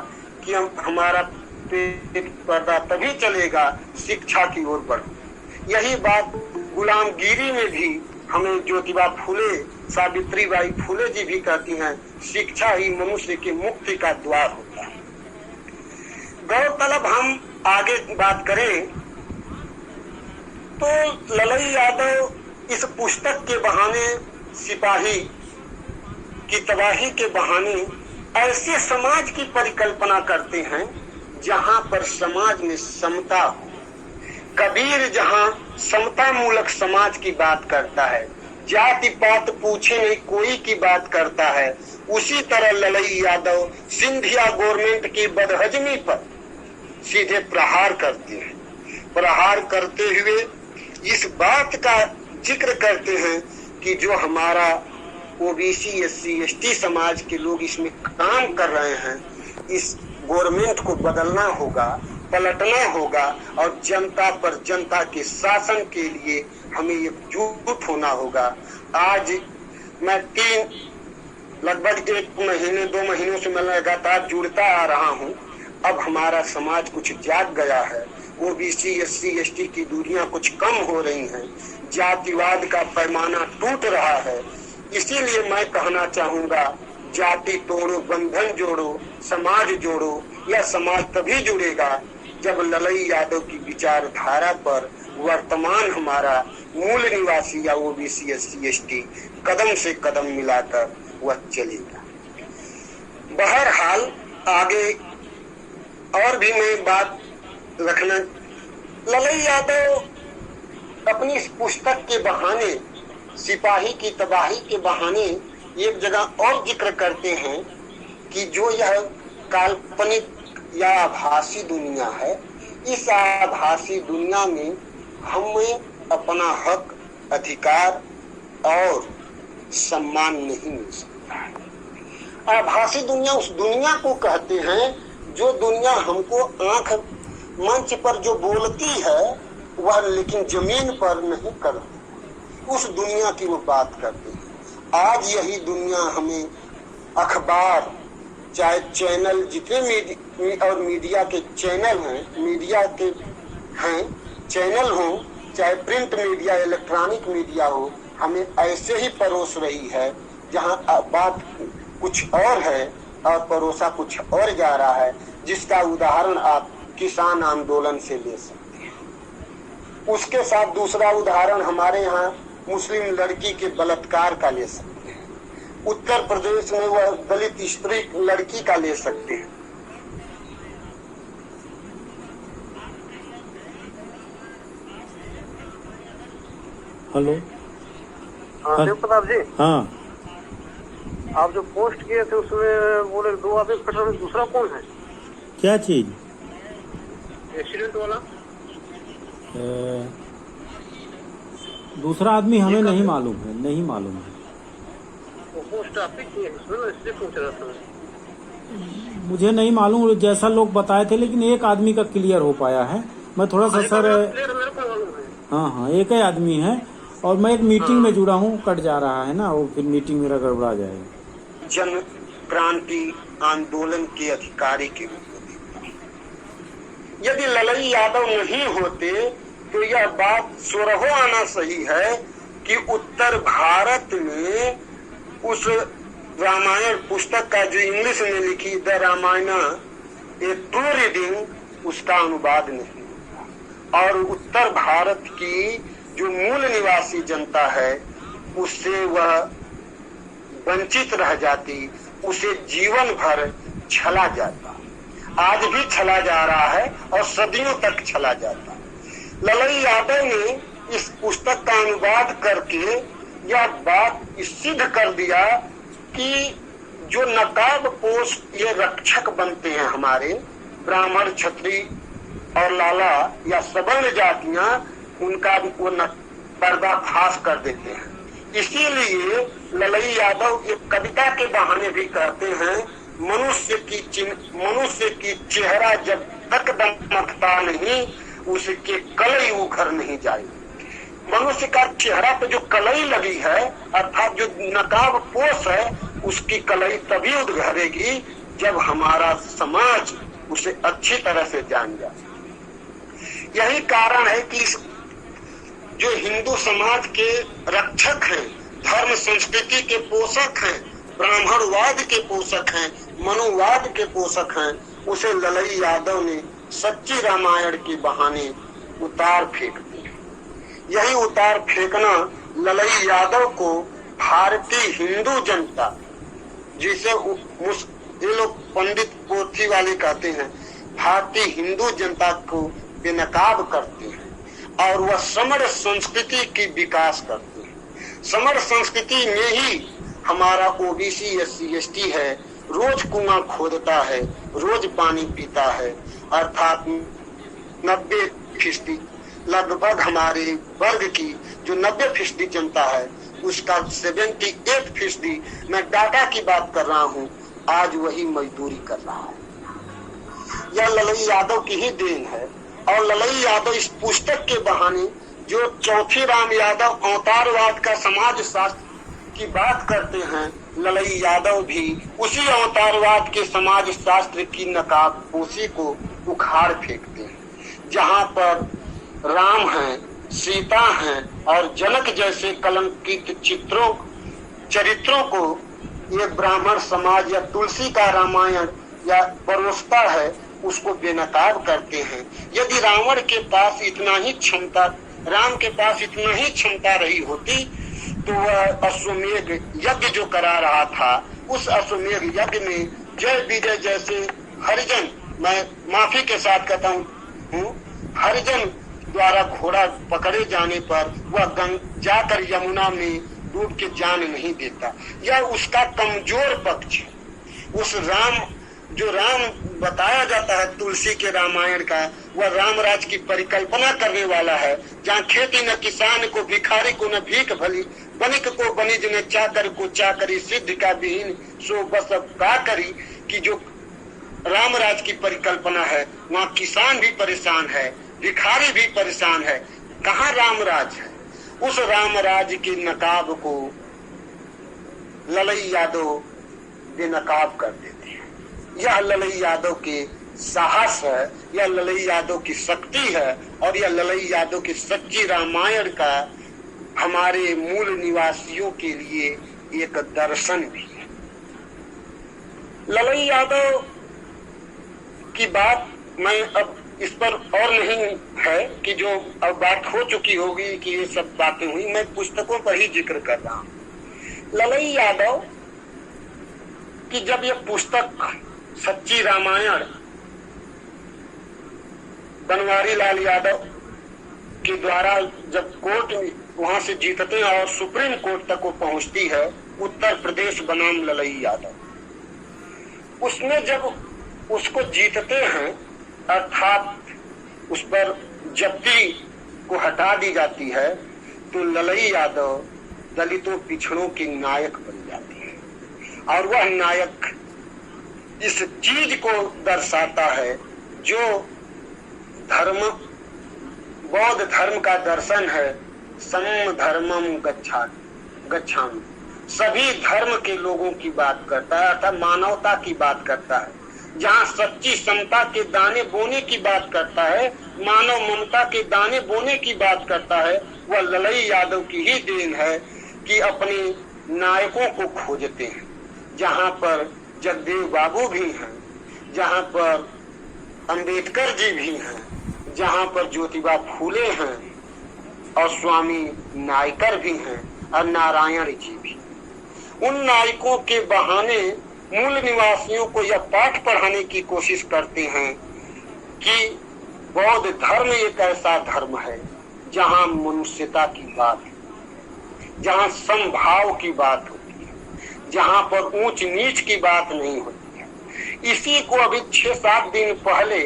कि हमारा पेट पर्दा तभी चलेगा शिक्षा की ओर बढ़ो। यही बात गुलामगिरी में भी हमें ज्योतिबा फुले, सावित्रीबाई फुले जी भी कहती हैं, शिक्षा ही मनुष्य की मुक्ति का द्वार होता है। गौरतलब हम आगे बात करें तो ललई यादव इस पुस्तक के बहाने, सिपाही की तबाही के बहाने ऐसे समाज की परिकल्पना करते हैं जहां पर समाज में समता हो। कबीर जहां समता मूलक समाज की बात करता है, जाति पात पूछे नहीं कोई की बात करता है, उसी तरह ललई यादव सिंधिया गवर्नमेंट की बदहजमी पर सीधे प्रहार करते हैं। प्रहार करते हुए इस बात का जिक्र करते हैं कि जो हमारा ओबीसी एससी एसटी समाज के लोग इसमें काम कर रहे हैं, इस गवर्नमेंट को बदलना होगा, पलटना होगा और जनता पर, जनता के शासन के लिए हमें एकजुट होना होगा। आज मैं लगभग 1 महीने 2 महीनों से मैं लगातार जुड़ता आ रहा हूं। अब हमारा समाज कुछ जाग गया है, ओबीसी एससी एसटी की दूरियां कुछ कम हो रही हैं, जातिवाद का पैमाना टूट रहा है। इसीलिए मैं कहना चाहूंगा, जाति तोड़ो, बंधन जोड़ो, समाज जोड़ो। यह समाज तभी जुड़ेगा जब ललई यादव की विचारधारा पर वर्तमान हमारा मूल निवासी या ओबीसी एससी एसटी कदम से कदम मिलाकर वह चलेगा। बहरहाल आगे और भी मैं बात रखना, ललई यादव अपनी इस पुस्तक के बहाने, सिपाही की तबाही के बहाने एक जगह और जिक्र करते हैं कि जो यह काल्पनिक या आभासी दुनिया है, इस आभासी दुनिया में हमें अपना हक, अधिकार और सम्मान नहीं मिल सकता है। आभासी दुनिया उस दुनिया को कहते हैं जो दुनिया हमको आंख मंच पर जो बोलती है वह लेकिन जमीन पर नहीं करते, उस दुनिया की वो बात करते हैं। आज यही दुनिया हमें अखबार, चाहे चैनल, जितने और मीडिया के चैनल हैं, मीडिया के हैं चैनल हो, चाहे प्रिंट मीडिया, इलेक्ट्रॉनिक मीडिया हो, हमें ऐसे ही परोस रही है जहां बात कुछ और है और परोसा कुछ और जा रहा है, जिसका उदाहरण आप किसान आंदोलन से ले सकते हैं। उसके साथ दूसरा उदाहरण हमारे यहाँ मुस्लिम लड़की के बलात्कार का ले सकते हैं। उत्तर प्रदेश में वह दलित स्त्री लड़की का ले सकते हैं। हेलो, शिव प्रताप जी, हाँ, आप जो पोस्ट किए थे उसमें बोले 2 आदमी फटे हुए, दूसरा कौन है? क्या चीज? एक्सीडेंट वाला दूसरा आदमी हमें नहीं मालूम है, नहीं मालूम है। वो पोस्ट आप ही किए इसमें, इसलिए पूछ रहा था मैं। मुझे नहीं मालूम, जैसा लोग बताए थे, लेकिन एक आदमी का क्लियर हो पाया है। मैं थोड़ा सा सर, मेरे को मालूम है। हाँ हाँ, एक ही आदमी है और मैं एक मीटिंग में जुड़ा हूँ, कट जा रहा है ना, वो फिर मीटिंग मेरा गड़बड़ा जाएगा। जन क्रांति आंदोलन के अधिकारी के रूप में देखता। यदि ललई यादव नहीं होते तो यह बात स्वरहो आना सही है कि उत्तर भारत में उस रामायण पुस्तक का जो इंग्लिश में लिखी the Ramayana a true reading, उसका अनुवाद नहीं हुआ और उत्तर भारत की जो मूल निवासी जनता है उससे वह वंचित रह जाती, उसे जीवन भर छला जाता। आज भी छला जा रहा है और सदियों तक छला जाता। ललई यादव ने इस पुस्तक का अनुवाद करके यह बात सिद्ध कर दिया कि जो नकाब पोष ये रक्षक बनते हैं हमारे ब्राह्मण, क्षत्रिय और लाला या सवर्ण जातियां, उनका वो पर्दाफाश कर देते हैं। इसीलिए ललई यादव एक कविता के बहाने भी कहते हैं, मनुष्य की चेहरा जब तक दमकता नहीं, उसके कलई उखड़ नहीं जाए। मनुष्य का चेहरा पे जो कलई लगी है, अर्थात जो नकाब पोष है, उसकी कलई तभी उघरेगी जब हमारा समाज उसे अच्छी तरह से जान जाए। यही कारण है कि जो हिंदू समाज के रक्षक हैं, धर्म संस्कृति के पोषक हैं, ब्राह्मणवाद के पोषक हैं, मनुवाद के पोषक हैं, उसे ललई यादव ने सच्ची रामायण के बहाने उतार फेंक दिया। यही उतार फेंकना ललई यादव को भारतीय हिंदू जनता, जिसे ये लोग पंडित पोथी वाले कहते हैं, भारतीय हिंदू जनता को बेनकाब करते हैं और वह समर संस्कृति की विकास करते हैं। समर संस्कृति में ही हमारा ओबीसी SC ST है, रोज कुआं खोदता है, रोज पानी पीता है, अर्थात 90% लगभग हमारे वर्ग की जो 90% जनता है, उसका 78%, मैं डाटा की बात कर रहा हूँ, आज वही मजदूरी कर रहा है। यह ललई यादव की ही देन है। और ललई यादव इस पुस्तक के बहाने जो चौथी राम यादव अवतारवाद का समाज शास्त्र की बात करते हैं, ललई यादव भी उसी अवतारवाद के समाज शास्त्र की नकाबपोशी को उखाड़ फेंकते हैं। जहाँ पर राम है, सीता है और जनक जैसे कलंकित चरित्रों को ये ब्राह्मण समाज या तुलसी का रामायण या परोसता है, उसको बेनकाब करते हैं। यदि रावण के पास इतना ही क्षमता, राम के पास इतना ही क्षमता रही होती तो वह अश्वमेध यज्ञ जो करा रहा था, उस अश्वमेध यज्ञ में जय विजय जैसे हरिजन, मैं माफी के साथ कहता हूँ, हरिजन द्वारा घोड़ा पकड़े जाने पर वह जाकर यमुना में डूब के जान नहीं देता। यह उसका कमजोर पक्ष है। उस राम जो राम बताया जाता है तुलसी के रामायण का, वह रामराज की परिकल्पना करने वाला है, जहाँ खेती न किसान को, भिखारी को न भीख भली, बनिक को बनिज ने चाकर को चाकरी, सिद्ध का विहीन सो बस का करी, की जो रामराज की परिकल्पना है, वहाँ किसान भी परेशान है भिखारी भी परेशान है। कहाँ रामराज है? उस रामराज के नकाब को ललई यादव बेनकाब कर देते हैं। यह ललई यादव के साहस है, यह ललई यादव की शक्ति है, और यह ललई यादव की सच्ची रामायण का हमारे मूल निवासियों के लिए एक दर्शन भी है। ललई यादव की बात मैं अब इस पर और नहीं है कि जो अब बात हो चुकी होगी कि ये सब बातें हुई, मैं पुस्तकों पर ही जिक्र कर रहा हूं। ललई यादव की जब ये पुस्तक सच्ची रामायण बनवारी लाल यादव के द्वारा जब कोर्ट में वहां से जीतते हैं और सुप्रीम कोर्ट तक वो पहुंचती है, उत्तर प्रदेश बनाम ललई यादव, उसमें जब उसको जीतते हैं अर्थात उस पर जब्ती को हटा दी जाती है, तो ललई यादव दलितों पिछड़ों के नायक बन जाती है। और वह नायक इस चीज को दर्शाता है जो धर्म बौद्ध धर्म का दर्शन है, सम धर्मम गच्छामि, सभी धर्म के लोगों की बात करता है, अर्थात मानवता की बात करता है। जहाँ सच्ची समता के दाने बोने की बात करता है, मानव ममता के दाने बोने की बात करता है, वह ललई यादव की ही देन है कि अपने नायकों को खोजते हैं। जहाँ पर जगदेव बाबू भी हैं, जहाँ पर अंबेडकर जी भी हैं, जहाँ पर ज्योतिबा फूले हैं और स्वामी नायकर भी हैं और नारायण जी भी। उन नायकों के बहाने मूल निवासियों को यह पाठ पढ़ाने की कोशिश करते हैं कि बौद्ध धर्म एक ऐसा धर्म है जहाँ मनुष्यता की बात है, जहाँ समभाव की बात होती है, जहाँ पर ऊंच नीच की बात नहीं होती है। इसी को अभी 6-7 दिन पहले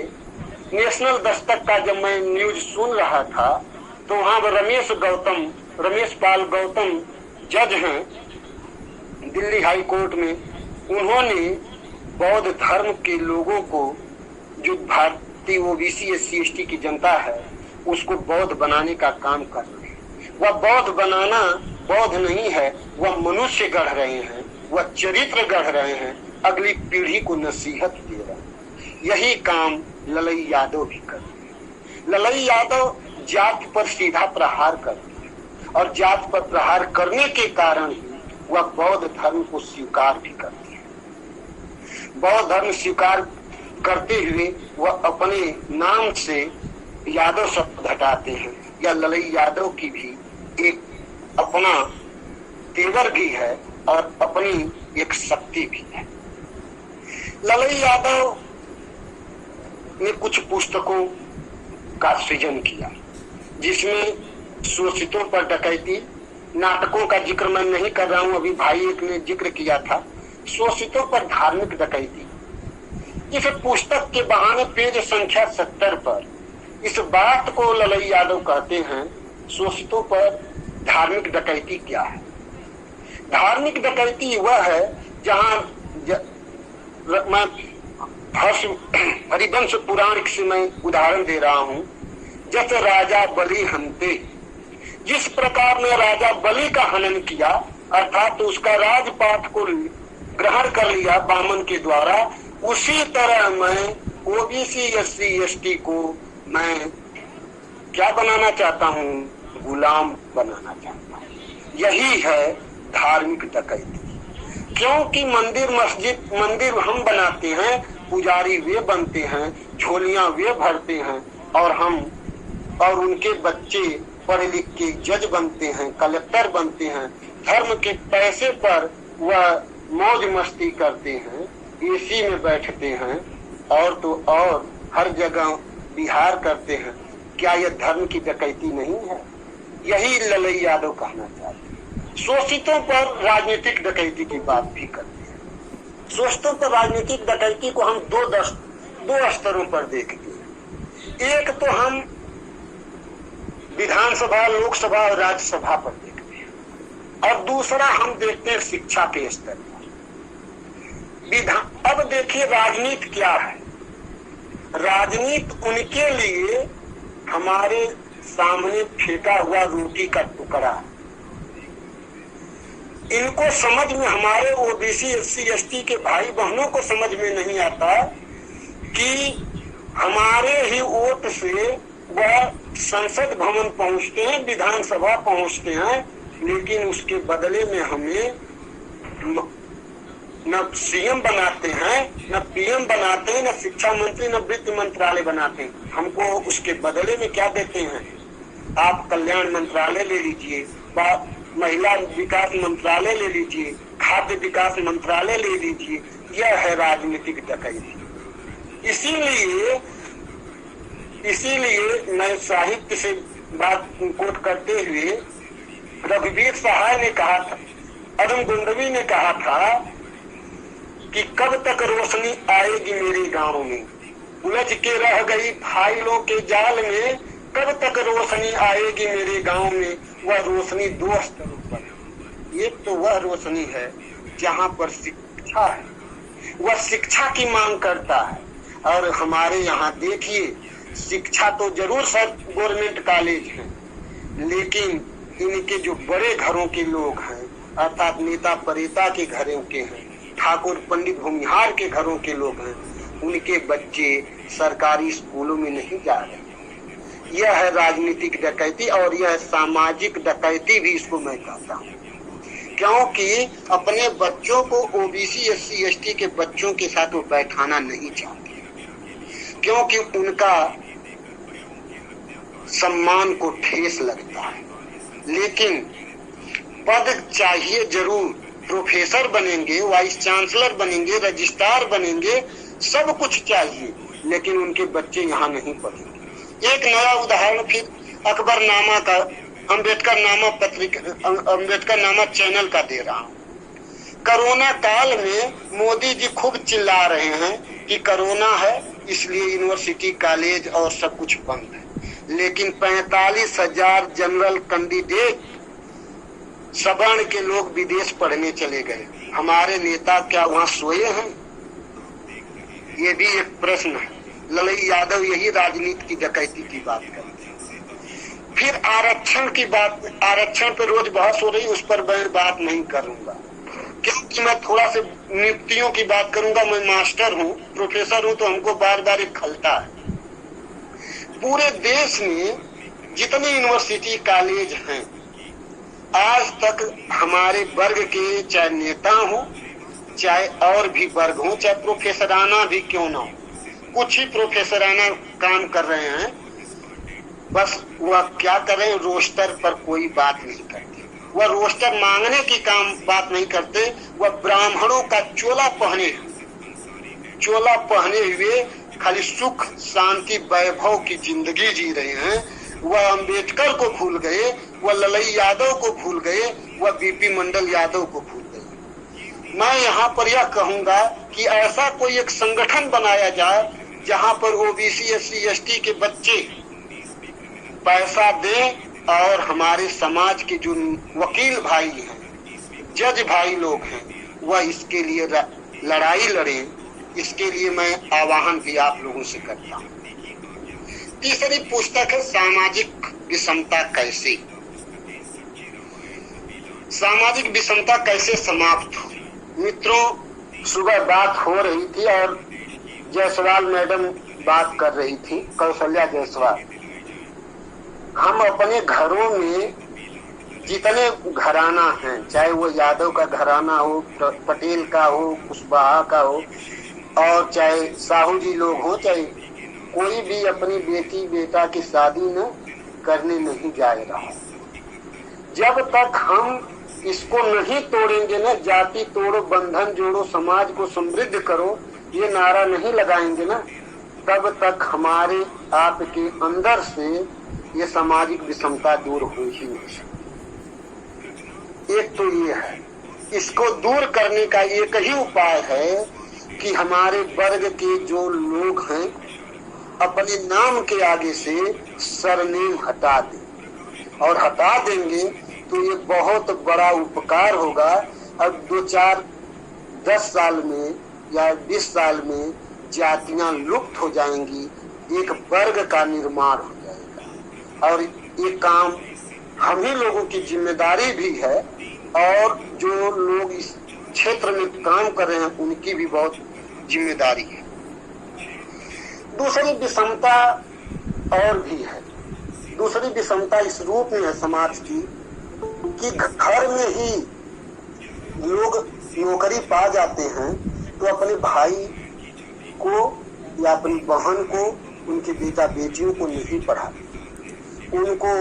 नेशनल दस्तक का जब मैं न्यूज सुन रहा था, तो वहाँ रमेश पाल गौतम जज हैं दिल्ली हाई कोर्ट में, उन्होंने बौद्ध धर्म के लोगों को, जो भारतीय ओबीसी SC ST की जनता है, उसको बौद्ध बनाने का काम कर रहे हैं। वह बौद्ध बनाना बौद्ध नहीं है, वह मनुष्य गढ़ रहे हैं, वह चरित्र गढ़ रहे हैं, अगली पीढ़ी को नसीहत दे रहे हैं। यही काम ललई यादव भी करते हैं। ललई यादव जात पर सीधा प्रहार करते हैं और जात पर प्रहार करने के कारण वह बौद्ध धर्म को स्वीकार भी करते हैं। बौद्ध धर्म स्वीकार करते हुए वह अपने नाम से यादव शब्द हटाते हैं। यह ललई यादव की भी एक अपना तेवर भी है और अपनी एक शक्ति भी है। ललई यादव ने कुछ पुस्तकों का सृजन किया, जिसमें शोषितों पर डकैती, नाटकों का जिक्र मैं नहीं कर रहा हूं, अभी भाई एक ने जिक्र किया था, शोषितों पर धार्मिक डकैती। इस पुस्तक के बहाने पेज संख्या 70 पर इस बात को ललई यादव कहते हैं, शोषितों पर धार्मिक डकैती क्या है। धार्मिक डकैती वह है जहां मैं हरिवंश पुराण से मैं उदाहरण दे रहा हूं, जैसे राजा बलि हनते, जिस प्रकार ने राजा बलि का हनन किया, अर्थात तो उसका राजपाट को ग्रहण कर लिया बामन के द्वारा, उसी तरह मैं ओबीसी SC ST को मैं क्या बनाना चाहता हूँ, गुलाम बनाना चाहता हूँ। यही है धार्मिक डकैती। क्योंकि मंदिर हम बनाते हैं, पुजारी वे बनते हैं, झोलियां वे भरते हैं, और उनके बच्चे पढ़े लिख के जज बनते हैं, कलेक्टर बनते हैं। धर्म के पैसे पर वह मौज मस्ती करते हैं, AC में बैठते हैं और तो और हर जगह विहार करते हैं। क्या यह धर्म की डकैती नहीं है? यही ललई यादव कहना चाहते हैं। शोषितों पर राजनीतिक डकैती की बात भी करते हैं। शोषितों पर राजनीतिक डकैती को हम दो स्तरों पर देखते हैं। एक तो हम विधानसभा, लोकसभा और राज्यसभा पर देखते हैं, और दूसरा हम देखते हैं शिक्षा के स्तर पर। अब देखिए राजनीति क्या है। राजनीति उनके लिए हमारे सामने फेंका हुआ रोटी का टुकड़ा। इनको समझ में, हमारे ओबीसी एससी एसटी के भाई बहनों को समझ में नहीं आता कि हमारे ही वोट से वह संसद भवन पहुंचते हैं, विधानसभा पहुंचते हैं, लेकिन उसके बदले में हमें न सीएम बनाते हैं, न पीएम बनाते हैं, न शिक्षा मंत्री, न वित्त मंत्रालय बनाते हैं। हमको उसके बदले में क्या देते हैं? आप कल्याण मंत्रालय ले लीजिए, महिला विकास मंत्रालय ले लीजिए, खाद्य विकास मंत्रालय ले लीजिए। यह है राजनीतिक डकैती। इसीलिए मैं साहित्य से बात कोट करते हुए रघुवीर सहाय ने कहा था, अरुण गोंडवी ने कहा था कि कब तक रोशनी आएगी मेरे गांव में, उलझ के रह गई फाइलों के जाल में, कब तक रोशनी आएगी मेरे गांव में। वह रोशनी दो स्तरों पर, एक तो वह रोशनी है जहां पर शिक्षा है, वह शिक्षा की मांग करता है। और हमारे यहाँ देखिए, शिक्षा तो जरूर सब गवर्नमेंट कॉलेज है, लेकिन इनके जो बड़े घरों के लोग हैं, अर्थात नेता परेता के घरों के हैं, ठाकुर पंडित भूमिहार के घरों के लोग हैं, उनके बच्चे सरकारी स्कूलों में नहीं जा रहे। यह है राजनीतिक डकैती, और यह सामाजिक डकैती भी इसको मैं कहता हूँ, क्योंकि अपने बच्चों को ओबीसी एससी एसटी के बच्चों के साथ वो बैठाना नहीं चाहते, क्योंकि उनका सम्मान को ठेस लगता है। लेकिन पद चाहिए जरूर, प्रोफेसर बनेंगे, वाइस चांसलर बनेंगे, रजिस्ट्रार बनेंगे, सब कुछ चाहिए, लेकिन उनके बच्चे यहाँ नहीं पढ़ेंगे। एक नया उदाहरण फिर अकबरनामा का, अम्बेडकर नामा चैनल का दे रहा हूँ। कोरोना काल में मोदी जी खूब चिल्ला रहे हैं कि कोरोना है इसलिए यूनिवर्सिटी कॉलेज और सब कुछ बंद है, लेकिन 45,000 जनरल कैंडिडेट सवर्ण के लोग विदेश पढ़ने चले गए। हमारे नेता क्या वहाँ सोए हैं? ये भी एक प्रश्न है। ललई यादव यही राजनीति की डकैती की बात करते हैं। फिर आरक्षण की बात, आरक्षण पे रोज बहस हो रही, उस पर मैं बात नहीं करूंगा, क्योंकि मैं थोड़ा से नियुक्तियों की बात करूंगा। मैं मास्टर हूँ, प्रोफेसर हूँ, तो हमको बार बार एक खलता है। पूरे देश में जितने यूनिवर्सिटी कॉलेज हैं, आज तक हमारे वर्ग के, चाहे नेता हो, चाहे और भी वर्ग हो, चाहे प्रोफेसराना भी क्यों ना हो, कुछ ही प्रोफेसराना काम कर रहे हैं, बस वह क्या करें, रोस्टर पर कोई बात नहीं करते। वह रोस्टर मांगने की बात नहीं करते, वह ब्राह्मणों का चोला पहने हुए खाली सुख शांति वैभव की जिंदगी जी रहे हैं। वह अंबेडकर को भूल गए, वह ललई यादव को भूल गए, वह बीपी मंडल यादव को भूल गए। मैं यहाँ पर यह कहूंगा कि ऐसा कोई एक संगठन बनाया जाए जहाँ पर ओबीसी एससी एसटी के बच्चे पैसा दें, और हमारे समाज के जो वकील भाई हैं, जज भाई लोग हैं, वह इसके लिए लड़ाई लड़ें। इसके लिए मैं आह्वान भी आप लोगों से करता हूँ। तीसरी पुस्तक है सामाजिक विषमता कैसे, सामाजिक विषमता कैसे समाप्त हो। मित्रों, सुबह बात हो रही थी और जायसवाल मैडम बात कर रही थी, कौशल्या जायसवाल। हम अपने घरों में जितने घराना हैं, चाहे वो यादव का घराना हो, पटेल का हो, कुशवाहा का हो, और चाहे साहू जी लोग हो, चाहे कोई भी अपनी बेटी बेटा की शादी न करने नहीं जाएगा। जब तक हम इसको नहीं तोड़ेंगे ना, जाति तोड़ो बंधन जोड़ो समाज को समृद्ध करो, ये नारा नहीं लगाएंगे ना, तब तक हमारे आपके अंदर से ये सामाजिक विषमता दूर हो ही नहीं सकती। एक तो ये है, इसको दूर करने का एक ही उपाय है कि हमारे वर्ग के जो लोग हैं अपने नाम के आगे से सरनेम हटा दें, और हटा देंगे तो ये बहुत बड़ा उपकार होगा। अब 2-4-10 साल में या 20 साल में जातियां लुप्त हो जाएंगी, एक वर्ग का निर्माण हो जाएगा। और ये काम हम ही लोगों की जिम्मेदारी भी है, और जो लोग इस क्षेत्र में काम कर रहे हैं उनकी भी बहुत जिम्मेदारी है। दूसरी विषमता और भी है। दूसरी विषमता इस रूप में है समाज की कि घर में ही लोग नौकरी पा जाते हैं तो अपने भाई को या अपनी बहन को, उनके बेटा बेटियों को नहीं पढ़ाते। उनको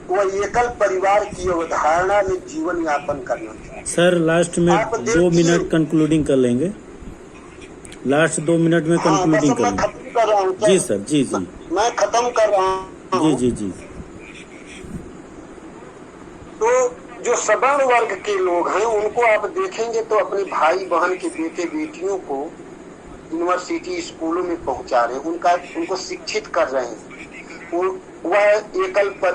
वह एकल परिवार की अवधारणा में जीवन यापन करना चाहिए। सर लास्ट में 2 मिनट कंक्लूडिंग कर लेंगे। लास्ट 2 मिनट में कंक्लूडिंग कर लेंगे। खत्म कर रहा हूँ जी सर, जी जी, मैं खत्म कर रहा हूँ। जी जी जी। तो जो सवर्ण वर्ग के लोग हैं उनको आप देखेंगे तो अपने भाई बहन के बेटे बेटियों को यूनिवर्सिटी स्कूलों में पहुंचा रहे हैं, उनको शिक्षित कर रहे हैं। वह एकल पर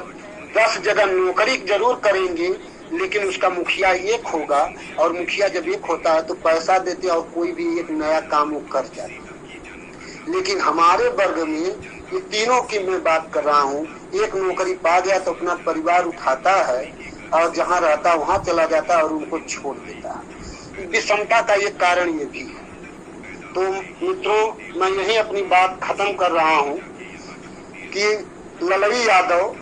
10 जगह नौकरी जरूर करेंगे, लेकिन उसका मुखिया एक होगा, और मुखिया जब एक होता है तो पैसा देते और कोई भी एक नया काम वो कर जाते। लेकिन हमारे वर्ग में ये तीनों की मैं बात कर रहा हूँ, एक नौकरी पा गया तो अपना परिवार उठाता है और जहाँ रहता वहाँ चला जाता है और उनको छोड़ देता है। विषमता का ये कारण ये भी है। तो मित्रों, मैं यही अपनी बात खत्म कर रहा हूँ कि ललई यादव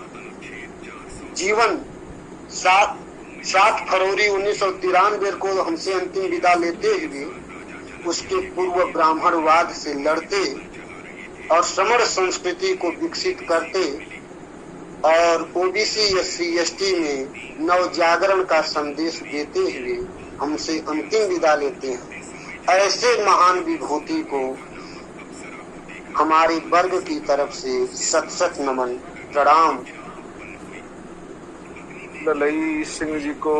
जीवन 7 फरवरी 1993 को हमसे अंतिम विदा लेते हुए उसके पूर्व ब्राह्मणवाद से लड़ते और समर संस्कृति को विकसित करते और ओबीसी SC ST में नव जागरण का संदेश देते हुए हमसे अंतिम विदा लेते हैं। ऐसे महान विभूति को हमारे वर्ग की तरफ से सत नमन, प्रणाम। ललई सिंह जी को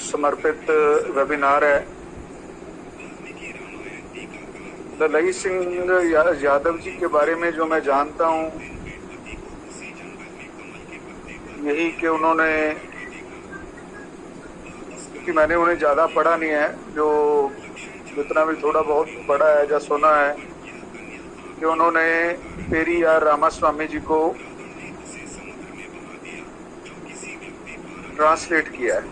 समर्पित वेबिनार है। ललई सिंह यादव जी के बारे में जो मैं जानता हूँ यही कि उन्होंने, कि मैंने उन्हें ज़्यादा पढ़ा नहीं है, जो जितना भी थोड़ा बहुत पढ़ा है या सुना है कि उन्होंने पेरियार रामास्वामी जी को ट्रांसलेट किया है।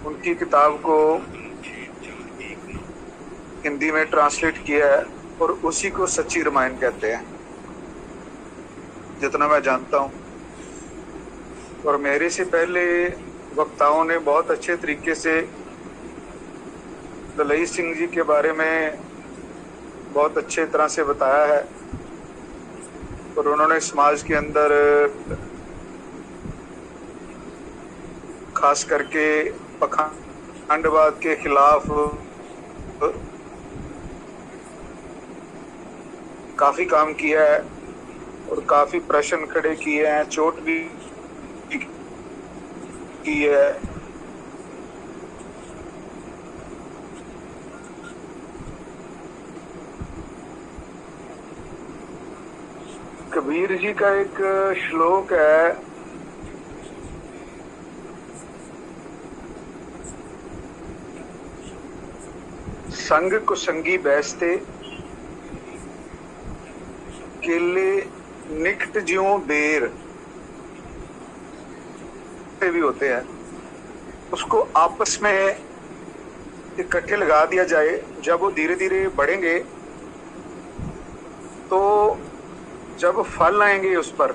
उनकी किताब को हिंदी में ट्रांसलेट किया है और उसी को सच्ची रामायण कहते हैं, जितना मैं जानता हूँ। और मेरे से पहले वक्ताओं ने बहुत अच्छे तरीके से ललई सिंह जी के बारे में बहुत अच्छे तरह से बताया है, और उन्होंने समाज के अंदर खास करके पाखंडवाद के खिलाफ काफी काम किया है और काफी प्रश्न खड़े किए हैं, चोट भी की है। कबीर जी का एक श्लोक है, संग को संगी बैसते केले निकट ज्यों बेर भी होते हैं, उसको आपस में इकट्ठे लगा दिया जाए। जब वो धीरे धीरे बढ़ेंगे तो जब फल आएंगे उस पर